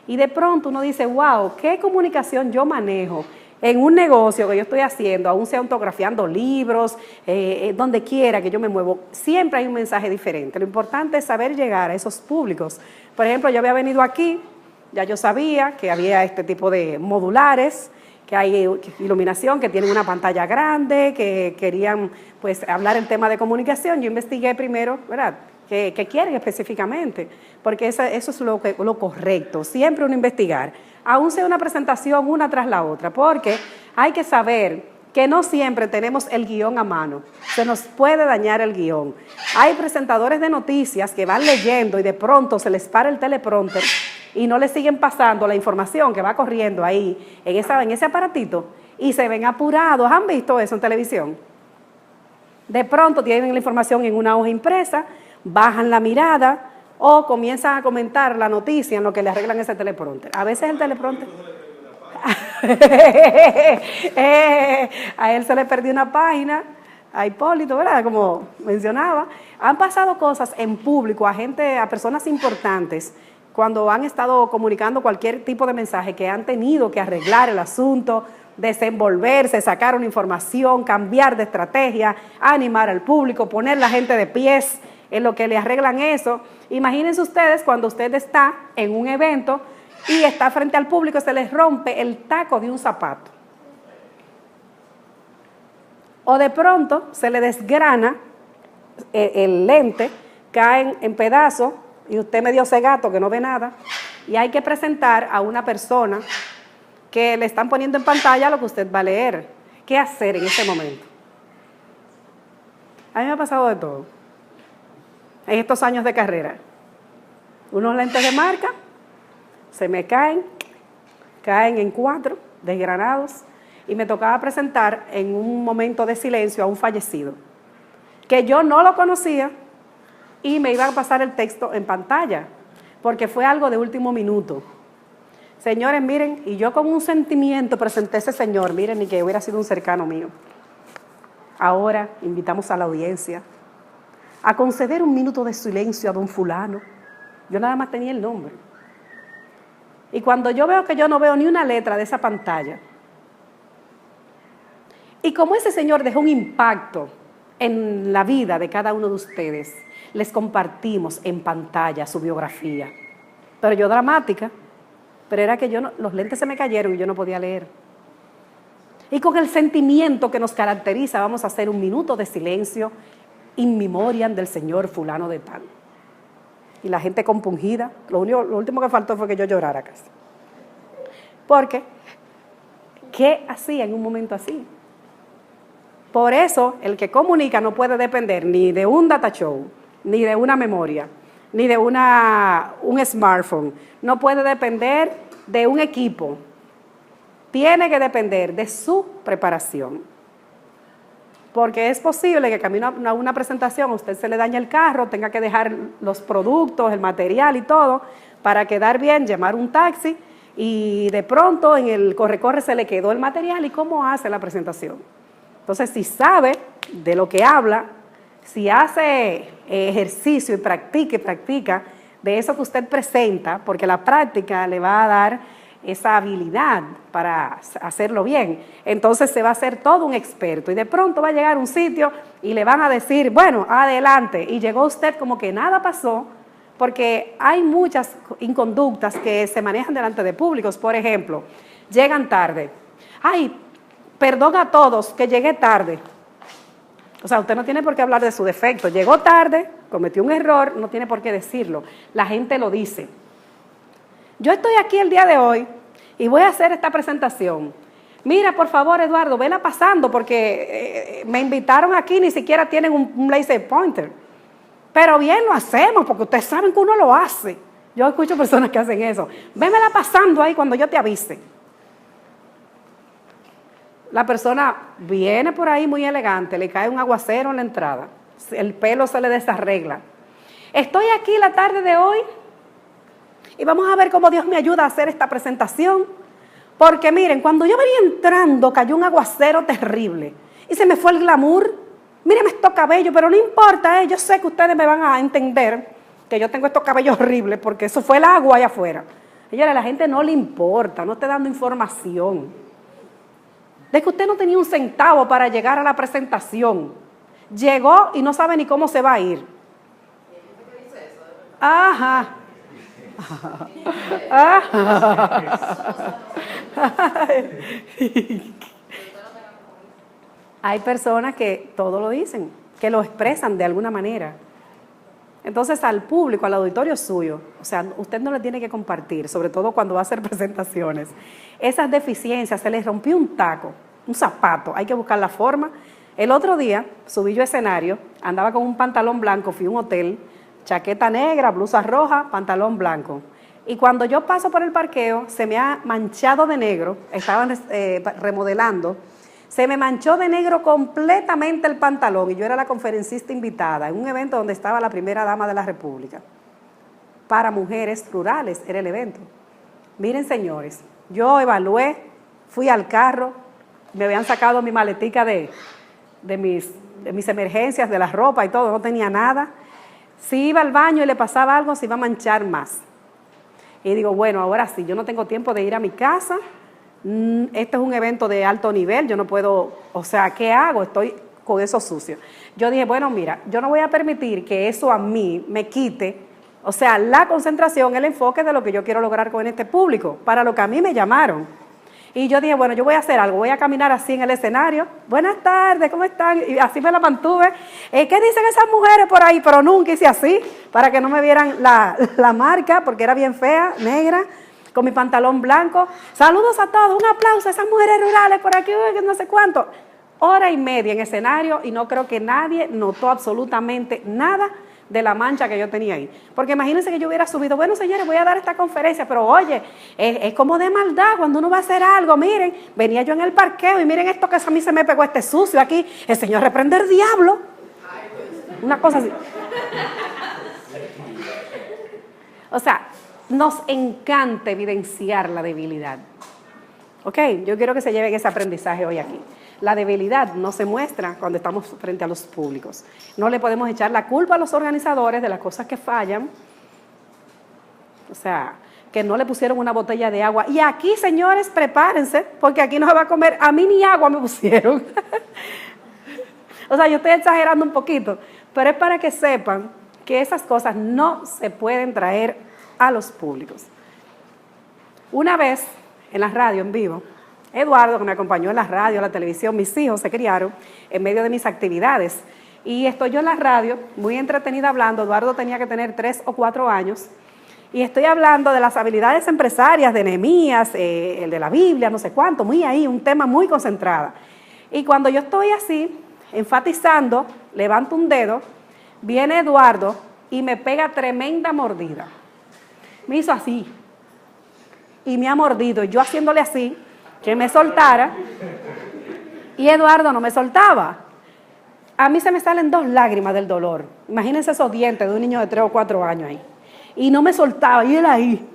Y de pronto uno dice, wow, ¿qué comunicación yo manejo en un negocio que yo estoy haciendo, aún sea autografiando libros, donde quiera que yo me muevo? Siempre hay un mensaje diferente. Lo importante es saber llegar a esos públicos. Por ejemplo, yo había venido aquí, ya yo sabía que había este tipo de modulares, que hay iluminación, que tienen una pantalla grande, que querían pues hablar el tema de comunicación. Yo investigué primero, ¿verdad?, qué quieren específicamente, porque eso es lo correcto, siempre uno investigar, aún sea una presentación una tras la otra, porque hay que saber que no siempre tenemos el guión a mano, se nos puede dañar el guión. Hay presentadores de noticias que van leyendo y de pronto se les para el teleprompter y no les siguen pasando la información que va corriendo ahí en ese aparatito y se ven apurados. ¿Han visto eso en televisión? De pronto tienen la información en una hoja impresa, bajan la mirada o comienzan a comentar la noticia en lo que le arreglan ese teleprompter. A veces el teleprompter... a él se le perdió una página, a Hipólito, ¿verdad?, como mencionaba. Han pasado cosas en público a personas importantes, cuando han estado comunicando cualquier tipo de mensaje, que han tenido que arreglar el asunto, desenvolverse, sacar una información, cambiar de estrategia, animar al público, poner la gente de pies en lo que le arreglan eso. Imagínense ustedes cuando usted está en un evento y está frente al público, se les rompe el taco de un zapato. O de pronto se le desgrana el lente, caen en pedazos y usted medio cegato que no ve nada, y hay que presentar a una persona que le están poniendo en pantalla lo que usted va a leer. ¿Qué hacer en ese momento? A mí me ha pasado de todo en estos años de carrera. Unos lentes de marca se me caen en 4, desgranados, y me tocaba presentar en un momento de silencio a un fallecido, que yo no lo conocía, y me iba a pasar el texto en pantalla, porque fue algo de último minuto. Señores, miren, y yo con un sentimiento presenté a ese señor, miren, ni que hubiera sido un cercano mío. Ahora invitamos a la audiencia a conceder un minuto de silencio a don fulano. Yo nada más tenía el nombre. Y cuando yo veo que yo no veo ni una letra de esa pantalla, y como ese señor dejó un impacto en la vida de cada uno de ustedes, les compartimos en pantalla su biografía. Pero yo dramática, pero era que los lentes se me cayeron y yo no podía leer. Y con el sentimiento que nos caracteriza, vamos a hacer un minuto de silencio in memoriam del señor fulano de tal. Y la gente compungida, lo último que faltó fue que yo llorara casi. Porque ¿Qué hacía en un momento así? Por eso, el que comunica no puede depender ni de un data show, ni de una memoria, ni de un smartphone. No puede depender de un equipo. Tiene que depender de su preparación. Porque es posible que camino a una presentación a usted se le dañe el carro, tenga que dejar los productos, el material y todo, para quedar bien, llamar un taxi, y de pronto en el corre-corre se le quedó el material. ¿Y cómo hace la presentación? Entonces, si sabe de lo que habla, si hace ejercicio y practica de eso que usted presenta, porque la práctica le va a dar esa habilidad para hacerlo bien, entonces se va a hacer todo un experto, y de pronto va a llegar a un sitio y le van a decir, bueno, adelante, y llegó usted como que nada pasó, porque hay muchas inconductas que se manejan delante de públicos. Por ejemplo, llegan tarde. Ay, perdón a todos que llegué tarde. O sea, usted no tiene por qué hablar de su defecto. Llegó tarde, cometió un error, no tiene por qué decirlo. La gente lo dice. Yo estoy aquí el día de hoy y voy a hacer esta presentación. Mira, por favor, Eduardo, vela pasando, porque me invitaron aquí, ni siquiera tienen un laser pointer. Pero bien lo hacemos, porque ustedes saben que uno lo hace. Yo escucho personas que hacen eso. Vémela pasando ahí cuando yo te avise. La persona viene por ahí muy elegante, le cae un aguacero en la entrada, el pelo se le desarregla. Estoy aquí la tarde de hoy y vamos a ver cómo Dios me ayuda a hacer esta presentación. Porque miren, cuando yo venía entrando cayó un aguacero terrible y se me fue el glamour. Mírenme estos cabellos, pero no importa, yo sé que ustedes me van a entender que yo tengo estos cabellos horribles porque eso fue el agua allá afuera. Señora, a la gente no le importa, no está dando información. De que usted no tenía un centavo para llegar a la presentación. Llegó y no sabe ni cómo se va a ir. Ajá. Hay personas que todo lo dicen, que lo expresan de alguna manera. Entonces, al público, al auditorio suyo, o sea, usted no le tiene que compartir, sobre todo cuando va a hacer presentaciones, esas deficiencias. Se les rompió un taco, un zapato, hay que buscar la forma. El otro día subí yo a escenario, andaba con un pantalón blanco, fui a un hotel, chaqueta negra, blusa roja, pantalón blanco. Y cuando yo paso por el parqueo, se me ha manchado de negro, estaban remodelando, se me manchó de negro completamente el pantalón, y yo era la conferencista invitada en un evento donde estaba la primera dama de la República. Para mujeres rurales era el evento. Miren, señores, yo evalué, fui al carro, me habían sacado mi maletica de mis emergencias, de la ropa y todo, no tenía nada. Si iba al baño y le pasaba algo, se iba a manchar más. Y digo, bueno, ahora sí, yo no tengo tiempo de ir a mi casa. Este es un evento de alto nivel, yo no puedo, o sea, ¿qué hago? Estoy con eso sucio. Yo dije, bueno, mira, yo no voy a permitir que eso a mí me quite, o sea, la concentración, el enfoque de lo que yo quiero lograr con este público, para lo que a mí me llamaron. Y yo dije, bueno, yo voy a hacer algo, voy a caminar así en el escenario. Buenas tardes, ¿cómo están? Y así me la mantuve. ¿Qué dicen esas mujeres por ahí? Pero nunca hice así, para que no me vieran la marca, porque era bien fea, negra, con mi pantalón blanco. Saludos a todos, un aplauso a esas mujeres rurales por aquí, no sé cuánto. Hora y media en escenario y no creo que nadie notó absolutamente nada de la mancha que yo tenía ahí. Porque imagínense que yo hubiera subido, bueno, señores, voy a dar esta conferencia, pero oye, es como de maldad cuando uno va a hacer algo. Miren, venía yo en el parqueo y miren esto que a mí se me pegó este sucio aquí. El Señor reprende al diablo. Una cosa así. O sea, nos encanta evidenciar la debilidad. ¿Ok? Yo quiero que se lleven ese aprendizaje hoy aquí. La debilidad no se muestra cuando estamos frente a los públicos. No le podemos echar la culpa a los organizadores de las cosas que fallan. O sea, que no le pusieron una botella de agua. Y aquí, señores, prepárense, porque aquí no se va a comer. A mí ni agua me pusieron. O sea, yo estoy exagerando un poquito, pero es para que sepan que esas cosas no se pueden traer a los públicos. Una vez, en la radio, en vivo, Eduardo, que me acompañó en la radio, en la televisión, mis hijos se criaron en medio de mis actividades. Y estoy yo en la radio, muy entretenida hablando. Eduardo tenía que tener 3 o 4 años. Y estoy hablando de las habilidades empresarias de Nehemías, el de la Biblia, no sé cuánto, muy ahí, un tema muy concentrado. Y cuando yo estoy así, enfatizando, levanto un dedo, viene Eduardo y me pega tremenda mordida. Me hizo así. Y me ha mordido. Yo haciéndole así, que me soltara. Y Eduardo no me soltaba. A mí se me salen 2 lágrimas del dolor. Imagínense esos dientes de un niño de 3 o 4 años ahí. Y no me soltaba, y él ahí,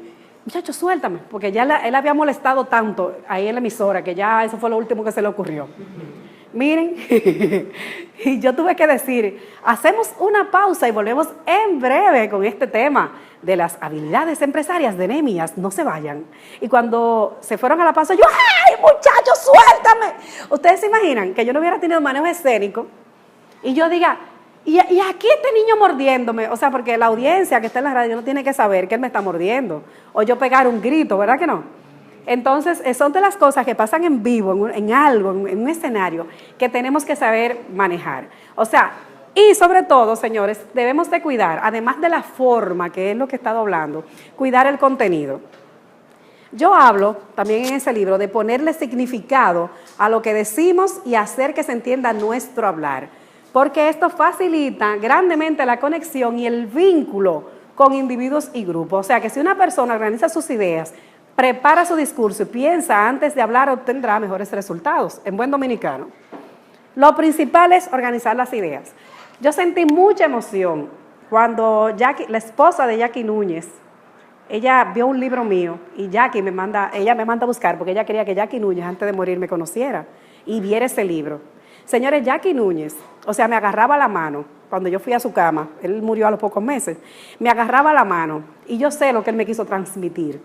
muchacho, suéltame, porque ya él había molestado tanto ahí en la emisora, que ya eso fue lo último que se le ocurrió. Miren, y yo tuve que decir, hacemos una pausa y volvemos en breve con este tema de las habilidades empresarias de Nehemías, no se vayan. Y cuando se fueron a la pausa, yo, ¡ay, muchacho, suéltame! Ustedes se imaginan que yo no hubiera tenido manejo escénico y yo diga, y aquí este niño mordiéndome, o sea, porque la audiencia que está en la radio no tiene que saber que él me está mordiendo, o yo pegar un grito, ¿verdad que no? Entonces, son de las cosas que pasan en vivo, en algo, en un escenario, que tenemos que saber manejar. O sea, y sobre todo, señores, debemos de cuidar, además de la forma, que es lo que he estado hablando, cuidar el contenido. Yo hablo también en ese libro de ponerle significado a lo que decimos y hacer que se entienda nuestro hablar, porque esto facilita grandemente la conexión y el vínculo con individuos y grupos. O sea, que si una persona organiza sus ideas, prepara su discurso y piensa antes de hablar, obtendrá mejores resultados, en buen dominicano. Lo principal es organizar las ideas. Yo sentí mucha emoción cuando Jackie, la esposa de Jackie Núñez, ella vio un libro mío y ella me manda a buscar porque ella quería que Jackie Núñez antes de morir me conociera y viera ese libro. Señores, Jackie Núñez, o sea, me agarraba la mano cuando yo fui a su cama, él murió a los pocos meses, me agarraba la mano y yo sé lo que él me quiso transmitir.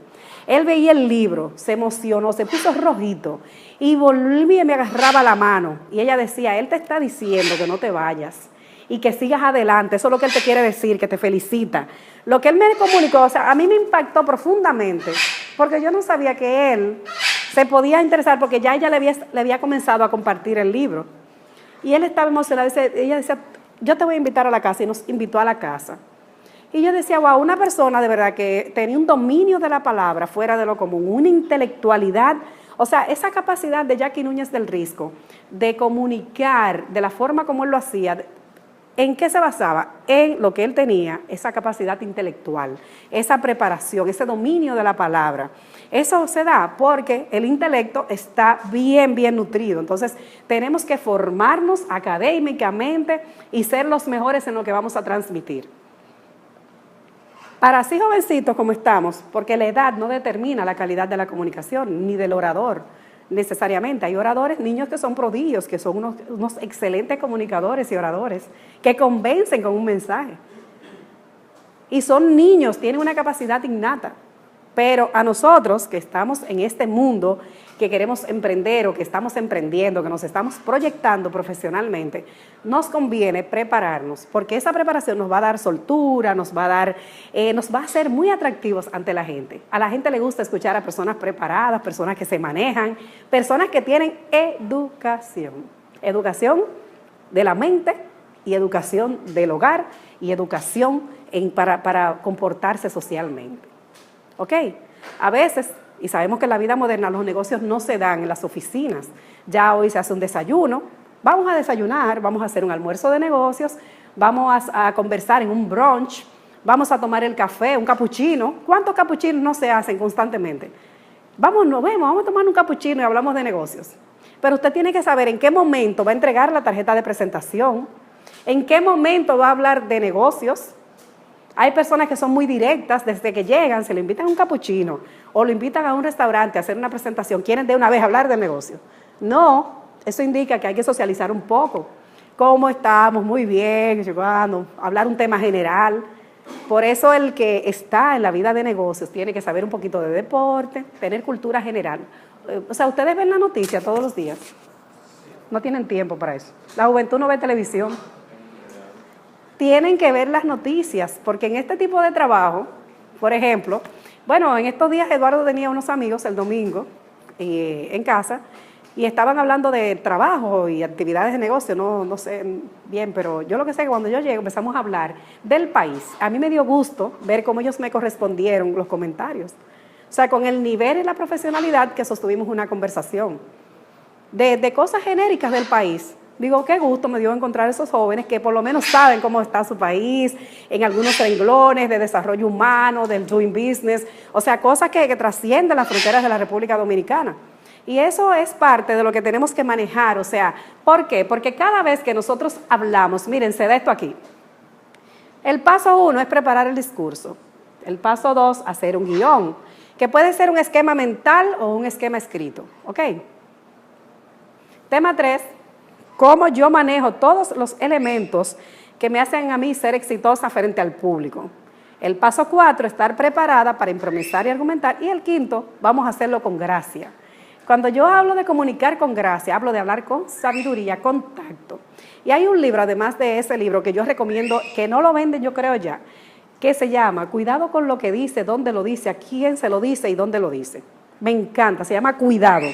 Él veía el libro, se emocionó, se puso rojito y volvía y me agarraba la mano y ella decía, él te está diciendo que no te vayas y que sigas adelante, eso es lo que él te quiere decir, que te felicita. Lo que él me comunicó, o sea, a mí me impactó profundamente porque yo no sabía que él se podía interesar porque ya ella le había comenzado a compartir el libro. Y él estaba emocionado, ella decía, yo te voy a invitar a la casa, y nos invitó a la casa. Y yo decía, wow, una persona de verdad que tenía un dominio de la palabra fuera de lo común, una intelectualidad, o sea, esa capacidad de Jackie Núñez del Risco de comunicar de la forma como él lo hacía. ¿En qué se basaba? En lo que él tenía, esa capacidad intelectual, esa preparación, ese dominio de la palabra. Eso se da porque el intelecto está bien nutrido. Entonces, tenemos que formarnos académicamente y ser los mejores en lo que vamos a transmitir. Para así jovencitos como estamos, porque la edad no determina la calidad de la comunicación, ni del orador, necesariamente. Hay oradores, niños que son prodigios, que son unos excelentes comunicadores y oradores, que convencen con un mensaje. Y son niños, tienen una capacidad innata. Pero a nosotros que estamos en este mundo, que queremos emprender o que estamos emprendiendo, que nos estamos proyectando profesionalmente, nos conviene prepararnos, porque esa preparación nos va a dar soltura, nos va a hacer muy atractivos ante la gente. A la gente le gusta escuchar a personas preparadas, personas que se manejan, personas que tienen educación. Educación de la mente y educación del hogar y educación para comportarse socialmente. ¿Ok? A veces, y sabemos que en la vida moderna los negocios no se dan en las oficinas. Ya hoy se hace un desayuno, vamos a desayunar, vamos a hacer un almuerzo de negocios, vamos a conversar en un brunch, vamos a tomar el café, un capuchino. ¿Cuántos capuchinos no se hacen constantemente? Vamos a tomar un capuchino y hablamos de negocios. Pero usted tiene que saber en qué momento va a entregar la tarjeta de presentación, en qué momento va a hablar de negocios. Hay personas que son muy directas, desde que llegan, se le invitan a un capuchino o lo invitan a un restaurante a hacer una presentación, quieren de una vez hablar de negocio. No, eso indica que hay que socializar un poco. ¿Cómo estamos? Muy bien, llegando, hablar un tema general. Por eso el que está en la vida de negocios tiene que saber un poquito de deporte, tener cultura general. O sea, ustedes ven la noticia todos los días. No tienen tiempo para eso. La juventud no ve televisión. Tienen que ver las noticias, porque en este tipo de trabajo, por ejemplo, bueno, en estos días Eduardo tenía unos amigos el domingo en casa y estaban hablando de trabajo y actividades de negocio, no sé bien, pero yo lo que sé es que cuando yo llego empezamos a hablar del país. A mí me dio gusto ver cómo ellos me correspondieron los comentarios. O sea, con el nivel y la profesionalidad que sostuvimos una conversación de cosas genéricas del país. Digo, qué gusto me dio encontrar esos jóvenes que por lo menos saben cómo está su país, en algunos renglones de desarrollo humano, del doing business, o sea, cosas que trascienden las fronteras de la República Dominicana. Y eso es parte de lo que tenemos que manejar, o sea, ¿por qué? Porque cada vez que nosotros hablamos, miren, se da esto aquí. El paso 1 es preparar el discurso. El paso 2, hacer un guión, que puede ser un esquema mental o un esquema escrito, ¿ok? Tema 3, cómo yo manejo todos los elementos que me hacen a mí ser exitosa frente al público. El paso 4, estar preparada para improvisar y argumentar. Y el quinto, vamos a hacerlo con gracia. Cuando yo hablo de comunicar con gracia, hablo de hablar con sabiduría, con tacto. Y hay un libro, además de ese libro, que yo recomiendo, que no lo venden yo creo ya, que se llama Cuidado con lo que dice, dónde lo dice, a quién se lo dice y dónde lo dice. Me encanta, se llama Cuidado.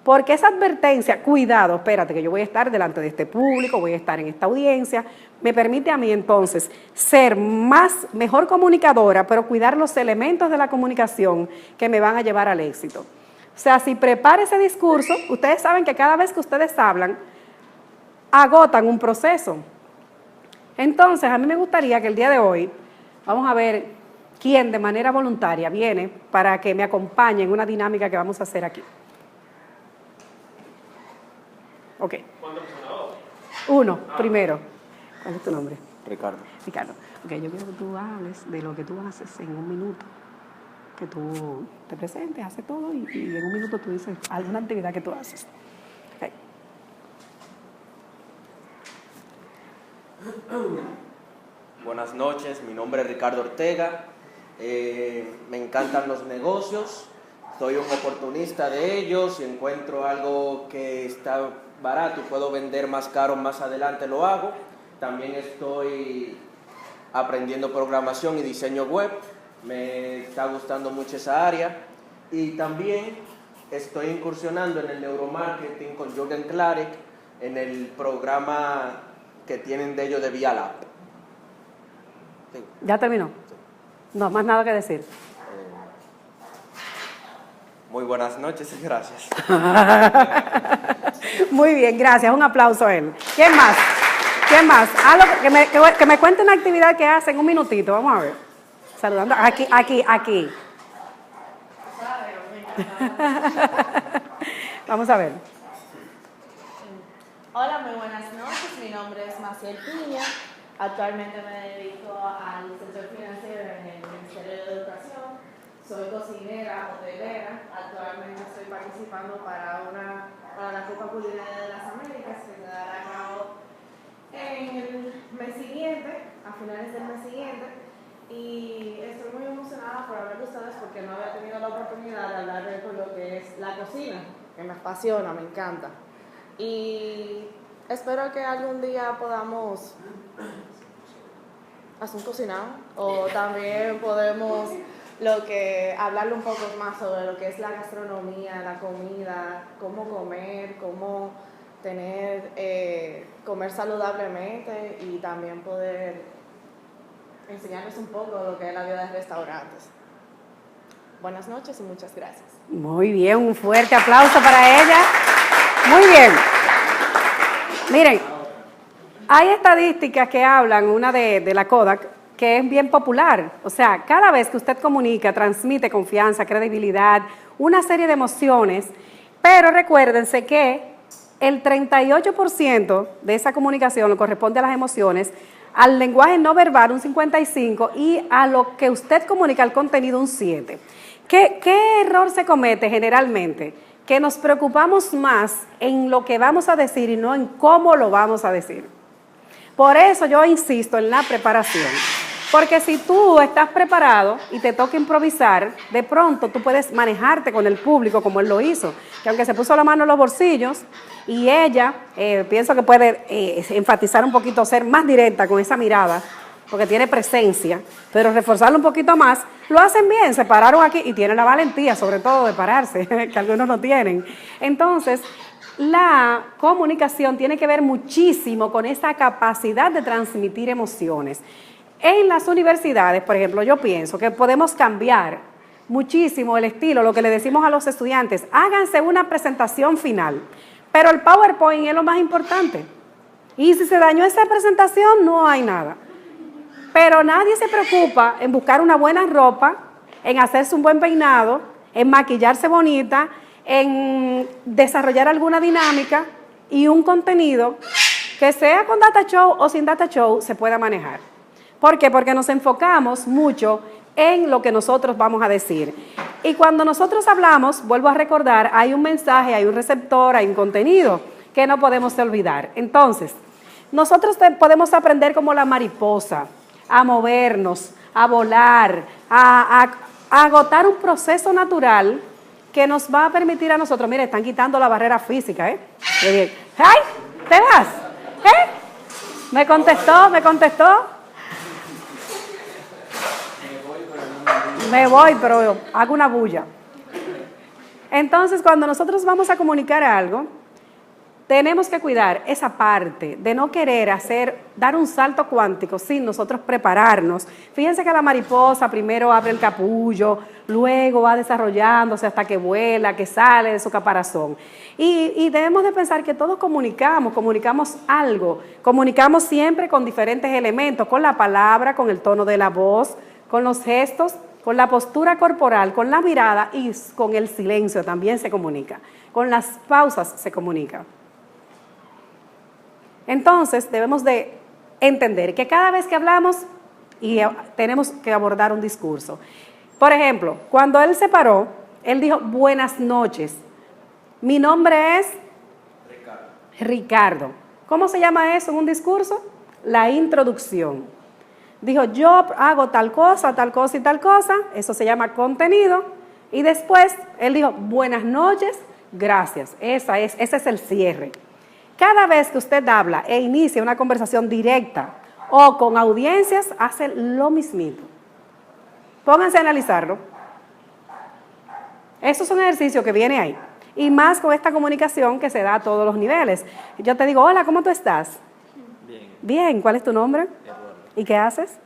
Porque esa advertencia, cuidado, espérate que yo voy a estar delante de este público, voy a estar en esta audiencia, me permite a mí entonces ser mejor comunicadora, pero cuidar los elementos de la comunicación que me van a llevar al éxito. O sea, si prepara ese discurso, ustedes saben que cada vez que ustedes hablan, agotan un proceso. Entonces, a mí me gustaría que el día de hoy, vamos a ver quién de manera voluntaria viene para que me acompañe en una dinámica que vamos a hacer aquí. Ok. Uno, primero. ¿Cuál es tu nombre? Ricardo. Ricardo. Ok, yo quiero que tú hables de lo que tú haces en un minuto. Que tú te presentes, haces todo y en un minuto tú dices alguna actividad que tú haces. Okay. Buenas noches, mi nombre es Ricardo Ortega. Me encantan los negocios. Soy un oportunista de ellos. Si encuentro algo que está barato y puedo vender más caro más adelante, lo hago. También estoy aprendiendo programación y diseño web. Me está gustando mucho esa área. Y también estoy incursionando en el neuromarketing con Jürgen Klarek en el programa que tienen de ellos de Vialab. Sí. ¿Ya terminó? No, más nada que decir. Muy buenas noches y gracias. Muy bien, gracias. Un aplauso a él. ¿Quién más? ¿Quién más? Que me cuente una actividad que hace en un minutito. Vamos a ver. Saludando. Aquí. Vamos a ver. Hola, muy buenas noches. Mi nombre es Maciel Piña. Actualmente me dedico al sector financiero en el Ministerio de Educación. Soy cocinera, hotelera. Actualmente estoy participando para la Copa Culinaria de las Américas que se dará a cabo en el mes siguiente, a finales del mes siguiente. Y estoy muy emocionada por hablar de ustedes porque no había tenido la oportunidad de hablar de lo que es la cocina, que me apasiona, me encanta. Y espero que algún día podamos hacer un cocinado o también podemos hablarle un poco más sobre lo que es la gastronomía, la comida, cómo comer, cómo comer saludablemente y también poder enseñarles un poco lo que es la vida de restaurantes. Buenas noches y muchas gracias. Muy bien, un fuerte aplauso para ella. Muy bien. Miren, hay estadísticas que hablan, una de la Kodak, que es bien popular. O sea, cada vez que usted comunica, transmite confianza, credibilidad, una serie de emociones, pero recuérdense que el 38% de esa comunicación corresponde a las emociones, al lenguaje no verbal un 55% y a lo que usted comunica, al contenido un 7%. ¿Qué error se comete generalmente? Que nos preocupamos más en lo que vamos a decir y no en cómo lo vamos a decir. Por eso yo insisto en la preparación. Porque si tú estás preparado y te toca improvisar, de pronto tú puedes manejarte con el público como él lo hizo. Que aunque se puso la mano en los bolsillos y ella, pienso que puede enfatizar un poquito, ser más directa con esa mirada, porque tiene presencia, pero reforzarlo un poquito más, lo hacen bien, se pararon aquí y tienen la valentía, sobre todo, de pararse, que algunos no tienen. Entonces, la comunicación tiene que ver muchísimo con esa capacidad de transmitir emociones. En las universidades, por ejemplo, yo pienso que podemos cambiar muchísimo el estilo, lo que le decimos a los estudiantes, háganse una presentación final, pero el PowerPoint es lo más importante. Y si se dañó esa presentación, no hay nada. Pero nadie se preocupa en buscar una buena ropa, en hacerse un buen peinado, en maquillarse bonita, en desarrollar alguna dinámica y un contenido que sea con data show o sin data show se pueda manejar. ¿Por qué? Porque nos enfocamos mucho en lo que nosotros vamos a decir. Y cuando nosotros hablamos, vuelvo a recordar, hay un mensaje, hay un receptor, hay un contenido que no podemos olvidar. Entonces, nosotros podemos aprender como la mariposa, a movernos, a volar, a agotar un proceso natural que nos va a permitir a nosotros, mire, están quitando la barrera física, ¿eh? Muy bien. ¡Ay! ¿Te vas? ¿Eh? ¿Me contestó? Me voy, pero hago una bulla. Entonces, cuando nosotros vamos a comunicar algo, tenemos que cuidar esa parte de no querer dar un salto cuántico sin nosotros prepararnos. Fíjense que la mariposa primero abre el capullo, luego va desarrollándose hasta que vuela, que sale de su caparazón. Y debemos de pensar que todos comunicamos algo, comunicamos siempre con diferentes elementos, con la palabra, con el tono de la voz, con los gestos, con la postura corporal, con la mirada y con el silencio también se comunica, con las pausas se comunica. Entonces debemos de entender que cada vez que hablamos tenemos que abordar un discurso. Por ejemplo, cuando él se paró, él dijo buenas noches. Mi nombre es Ricardo. ¿Cómo se llama eso en un discurso? La introducción. Dijo yo hago tal cosa y tal cosa, eso se llama contenido. Y después él dijo buenas noches, gracias. Ese es el cierre. Cada vez que usted habla e inicia una conversación directa o con audiencias, hace lo mismito. Pónganse a analizarlo. Eso es un ejercicio que viene ahí. Y más con esta comunicación que se da a todos los niveles. Yo te digo, hola, ¿cómo tú estás? Bien. Bien, ¿cuál es tu nombre? Eduardo. ¿Y qué haces?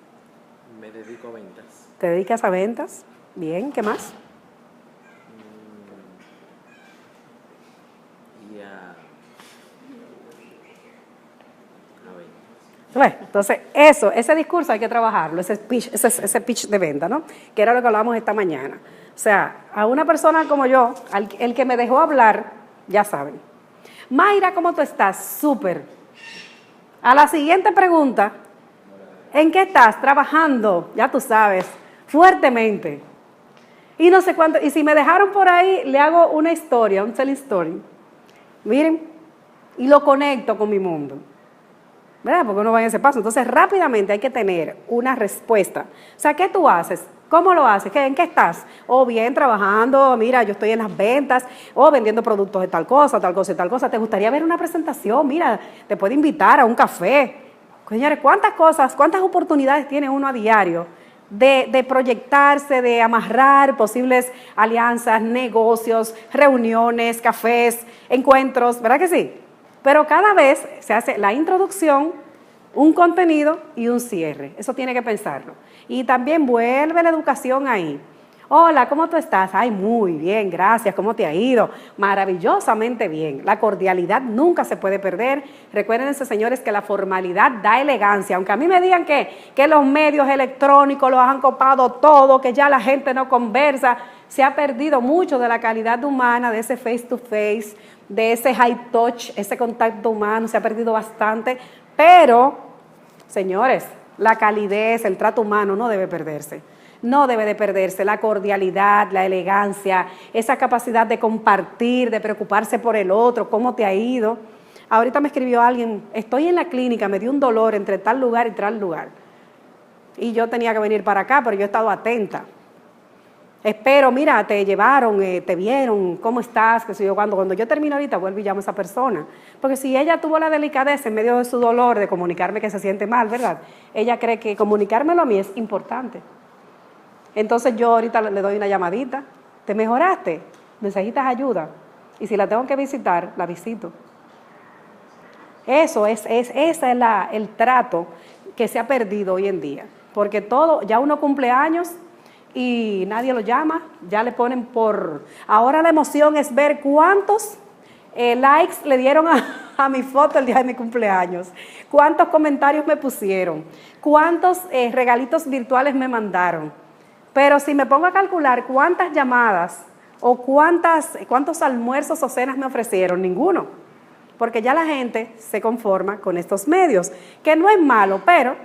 Me dedico a ventas. ¿Te dedicas a ventas? Bien, ¿qué más? Y a ventas. Bueno, entonces, ese discurso hay que trabajarlo, ese pitch de venta, ¿no? Que era lo que hablábamos esta mañana. O sea, a una persona como yo, el que me dejó hablar, ya saben. Mayra, ¿cómo tú estás? Súper. A la siguiente pregunta, ¿en qué estás? Trabajando, ya tú sabes, fuertemente. Y no sé cuánto, y si me dejaron por ahí, le hago una historia, un telling story. Miren, y lo conecto con mi mundo. ¿Verdad? Porque uno va en ese paso. Entonces, rápidamente hay que tener una respuesta. O sea, ¿qué tú haces? ¿Cómo lo haces? ¿En qué estás? O bien trabajando, mira, yo estoy en las ventas, o vendiendo productos de tal cosa y tal cosa. ¿Te gustaría ver una presentación? Mira, te puedo invitar a un café. Señores, cuántas oportunidades tiene uno a diario de proyectarse, de amarrar posibles alianzas, negocios, reuniones, cafés, encuentros, ¿verdad que sí? Pero cada vez se hace la introducción, un contenido y un cierre. Eso tiene que pensarlo. Y también vuelve la educación ahí. Hola, ¿cómo tú estás? Ay, muy bien, gracias. ¿Cómo te ha ido? Maravillosamente bien. La cordialidad nunca se puede perder. Recuérdense, señores, que la formalidad da elegancia. Aunque a mí me digan que los medios electrónicos los han copado todo, que ya la gente no conversa, se ha perdido mucho de la calidad humana, de ese face to face, de ese high touch, ese contacto humano, se ha perdido bastante. Pero, señores, la calidez, el trato humano no debe perderse. No debe de perderse la cordialidad, la elegancia, esa capacidad de compartir, de preocuparse por el otro, cómo te ha ido. Ahorita me escribió alguien, estoy en la clínica, me dio un dolor entre tal lugar y tal lugar. Y yo tenía que venir para acá, pero yo he estado atenta. Espero, mira, te llevaron, te vieron, ¿cómo estás? Que sé yo, cuando yo termino ahorita, vuelvo y llamo a esa persona. Porque si ella tuvo la delicadeza en medio de su dolor de comunicarme que se siente mal, ¿verdad? Ella cree que comunicármelo a mí es importante. Entonces yo ahorita le doy una llamadita. ¿Te mejoraste? ¿Necesitas ayuda? Y si la tengo que visitar, la visito. Ese es el trato que se ha perdido hoy en día. Porque todo, ya uno cumple años y nadie lo llama, ya le ponen por... Ahora la emoción es ver cuántos likes le dieron a mi foto el día de mi cumpleaños, cuántos comentarios me pusieron, cuántos regalitos virtuales me mandaron. Pero si me pongo a calcular cuántas llamadas o cuántos almuerzos o cenas me ofrecieron, ninguno. Porque ya la gente se conforma con estos medios, que no es malo, pero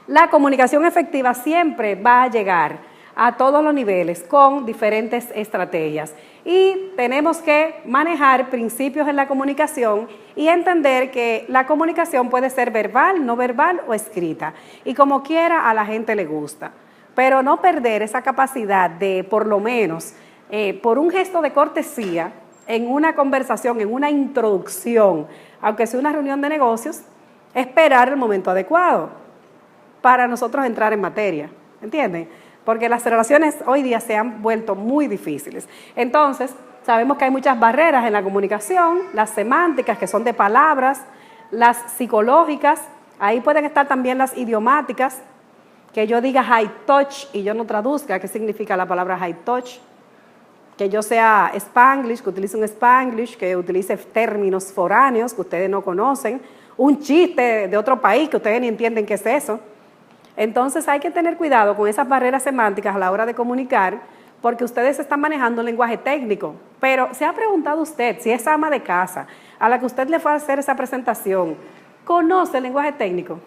la comunicación efectiva siempre va a llegar a todos los niveles con diferentes estrategias. Y tenemos que manejar principios en la comunicación y entender que la comunicación puede ser verbal, no verbal o escrita. Y como quiera a la gente le gusta. Pero no perder esa capacidad de, por lo menos, por un gesto de cortesía, en una conversación, en una introducción, aunque sea una reunión de negocios, esperar el momento adecuado para nosotros entrar en materia, ¿entienden? Porque las relaciones hoy día se han vuelto muy difíciles. Entonces, sabemos que hay muchas barreras en la comunicación, las semánticas, que son de palabras, las psicológicas, ahí pueden estar también las idiomáticas, que yo diga high touch y yo no traduzca qué significa la palabra high touch, que yo sea spanglish, que utilice un spanglish, que utilice términos foráneos que ustedes no conocen, un chiste de otro país que ustedes ni entienden qué es eso. Entonces hay que tener cuidado con esas barreras semánticas a la hora de comunicar, porque ustedes están manejando un lenguaje técnico. Pero ¿se ha preguntado usted si esa ama de casa a la que usted le fue a hacer esa presentación conoce el lenguaje técnico?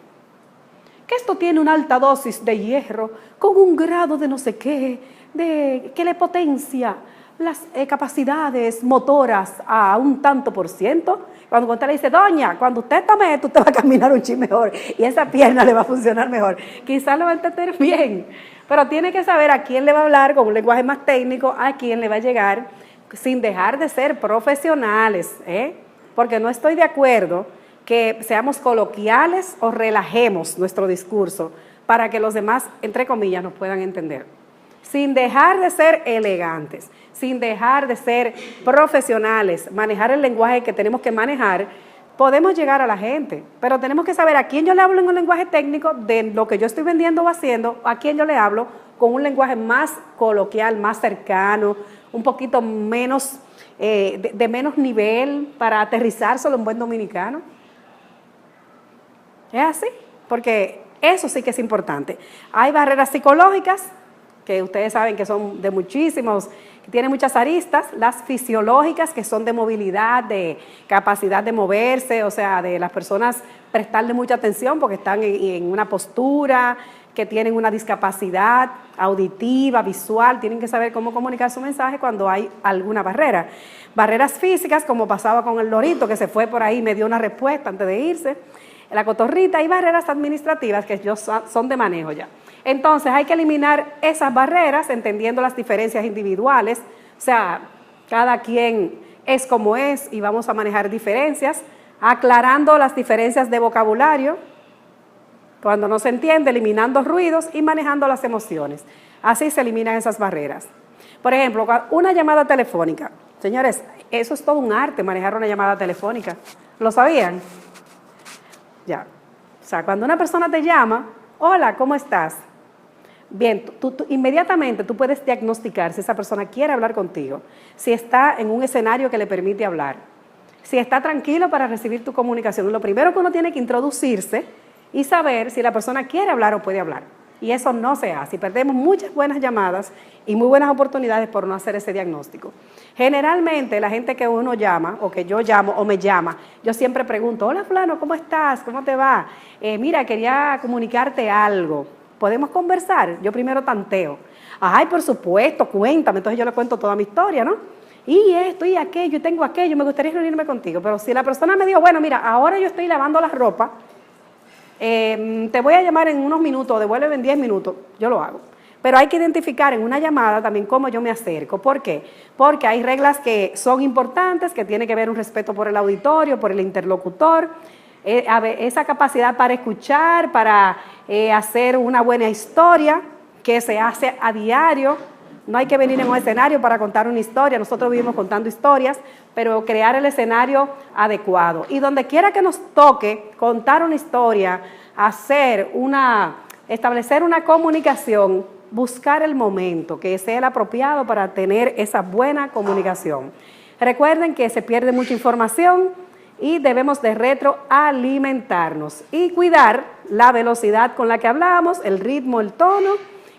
Que esto tiene una alta dosis de hierro con un grado de no sé qué, que le potencia las capacidades motoras a un tanto por ciento. Cuando usted le dice, doña, cuando usted tome esto, usted va a caminar un chin mejor y esa pierna le va a funcionar mejor. Quizás lo va a entender bien, pero tiene que saber a quién le va a hablar con un lenguaje más técnico, a quién le va a llegar, sin dejar de ser profesionales, porque no estoy de acuerdo que seamos coloquiales o relajemos nuestro discurso para que los demás, entre comillas, nos puedan entender. Sin dejar de ser elegantes, sin dejar de ser profesionales, manejar el lenguaje que tenemos que manejar, podemos llegar a la gente, pero tenemos que saber a quién yo le hablo en un lenguaje técnico de lo que yo estoy vendiendo o haciendo, a quién yo le hablo con un lenguaje más coloquial, más cercano, un poquito menos, de menos nivel para aterrizárselo en buen dominicano. Es así, porque eso sí que es importante. Hay barreras psicológicas, que ustedes saben que son de muchísimos, que tienen muchas aristas, las fisiológicas, que son de movilidad, de capacidad de moverse, o sea, de las personas prestarle mucha atención porque están en una postura, que tienen una discapacidad auditiva, visual, tienen que saber cómo comunicar su mensaje cuando hay alguna barrera. Barreras físicas, como pasaba con el lorito, que se fue por ahí y me dio una respuesta antes de irse, la cotorrita, y barreras administrativas que son de manejo ya. Entonces hay que eliminar esas barreras entendiendo las diferencias individuales, o sea, cada quien es como es y vamos a manejar diferencias, aclarando las diferencias de vocabulario, cuando no se entiende, eliminando ruidos y manejando las emociones. Así se eliminan esas barreras. Por ejemplo, una llamada telefónica. Señores, eso es todo un arte, manejar una llamada telefónica. ¿Lo sabían? Ya. O sea, cuando una persona te llama, hola, ¿cómo estás? Bien, inmediatamente tú puedes diagnosticar si esa persona quiere hablar contigo, si está en un escenario que le permite hablar, si está tranquilo para recibir tu comunicación. Lo primero que uno tiene que introducirse y saber si la persona quiere hablar o puede hablar. Y eso no se hace. Y perdemos muchas buenas llamadas y muy buenas oportunidades por no hacer ese diagnóstico. Generalmente la gente que uno llama, o que yo llamo, o me llama, yo siempre pregunto, hola fulano, ¿cómo estás? ¿Cómo te va? Mira, quería comunicarte algo. ¿Podemos conversar? Yo primero tanteo. Ay, por supuesto, cuéntame. Entonces yo le cuento toda mi historia, ¿no? Y esto, y aquello, y tengo aquello, me gustaría reunirme contigo. Pero si la persona me dijo, bueno, mira, ahora yo estoy lavando la ropa, te voy a llamar en unos minutos, devuélveme en 10 minutos, yo lo hago. Pero hay que identificar en una llamada también cómo yo me acerco. ¿Por qué? Porque hay reglas que son importantes, que tiene que ver un respeto por el auditorio, por el interlocutor, esa capacidad para escuchar, para hacer una buena historia que se hace a diario. No hay que venir en un escenario para contar una historia, nosotros vivimos contando historias, pero crear el escenario adecuado. Y donde quiera que nos toque contar una historia, establecer una comunicación, buscar el momento que sea el apropiado para tener esa buena comunicación. Recuerden que se pierde mucha información y debemos de retroalimentarnos y cuidar la velocidad con la que hablamos, el ritmo, el tono,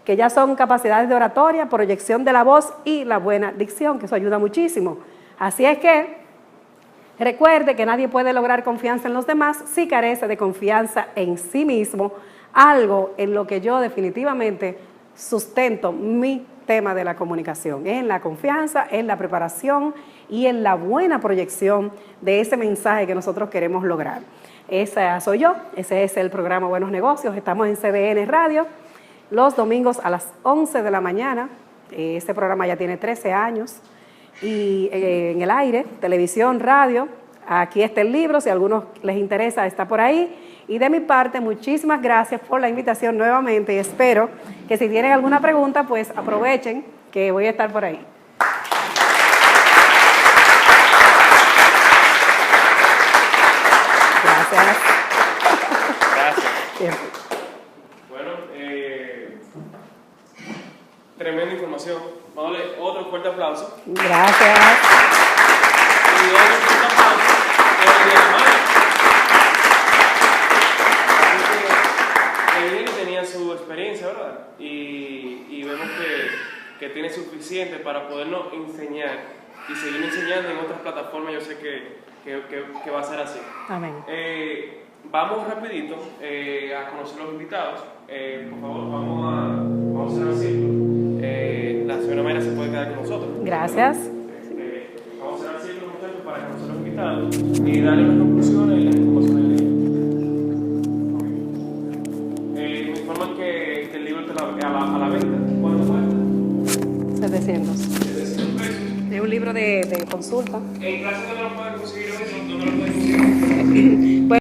que ya son capacidades de oratoria, proyección de la voz y la buena dicción, que eso ayuda muchísimo. Así es que recuerde que nadie puede lograr confianza en los demás si carece de confianza en sí mismo, algo en lo que yo definitivamente sustento mi tema de la comunicación, en la confianza, en la preparación y en la buena proyección de ese mensaje que nosotros queremos lograr. Esa soy yo, ese es el programa Buenos Negocios, estamos en CDN Radio, los domingos a las 11 de la mañana, este programa ya tiene 13 años, y en el aire, televisión, radio, aquí está el libro, si a algunos les interesa está por ahí. Y de mi parte, muchísimas gracias por la invitación nuevamente y espero que si tienen alguna pregunta, pues aprovechen que voy a estar por ahí. Gracias. Gracias. Siempre. Bueno, tremenda información. Vamos a darle otro fuerte aplauso. Gracias. Y otro fuerte aplauso por mi hermana. Así que tenía su experiencia, ¿verdad? Y vemos que tiene suficiente para podernos enseñar y seguir enseñando en otras plataformas. Yo sé que va a ser así. Amén. Vamos rapidito a conocer los invitados. Por favor, vamos a hacer el círculo. La señora Mayra se puede quedar con nosotros. Gracias. Vamos a hacer el círculo, muchachos, para conocer los invitados y darle unas conclusiones y las informaciones del libro. Me informan que el libro está a la venta. ¿Cuánto cuesta? 700. 700 pesos. Es un libro de consulta. ¿En clase dónde lo pueden conseguir? ¿Dónde lo pueden conseguir?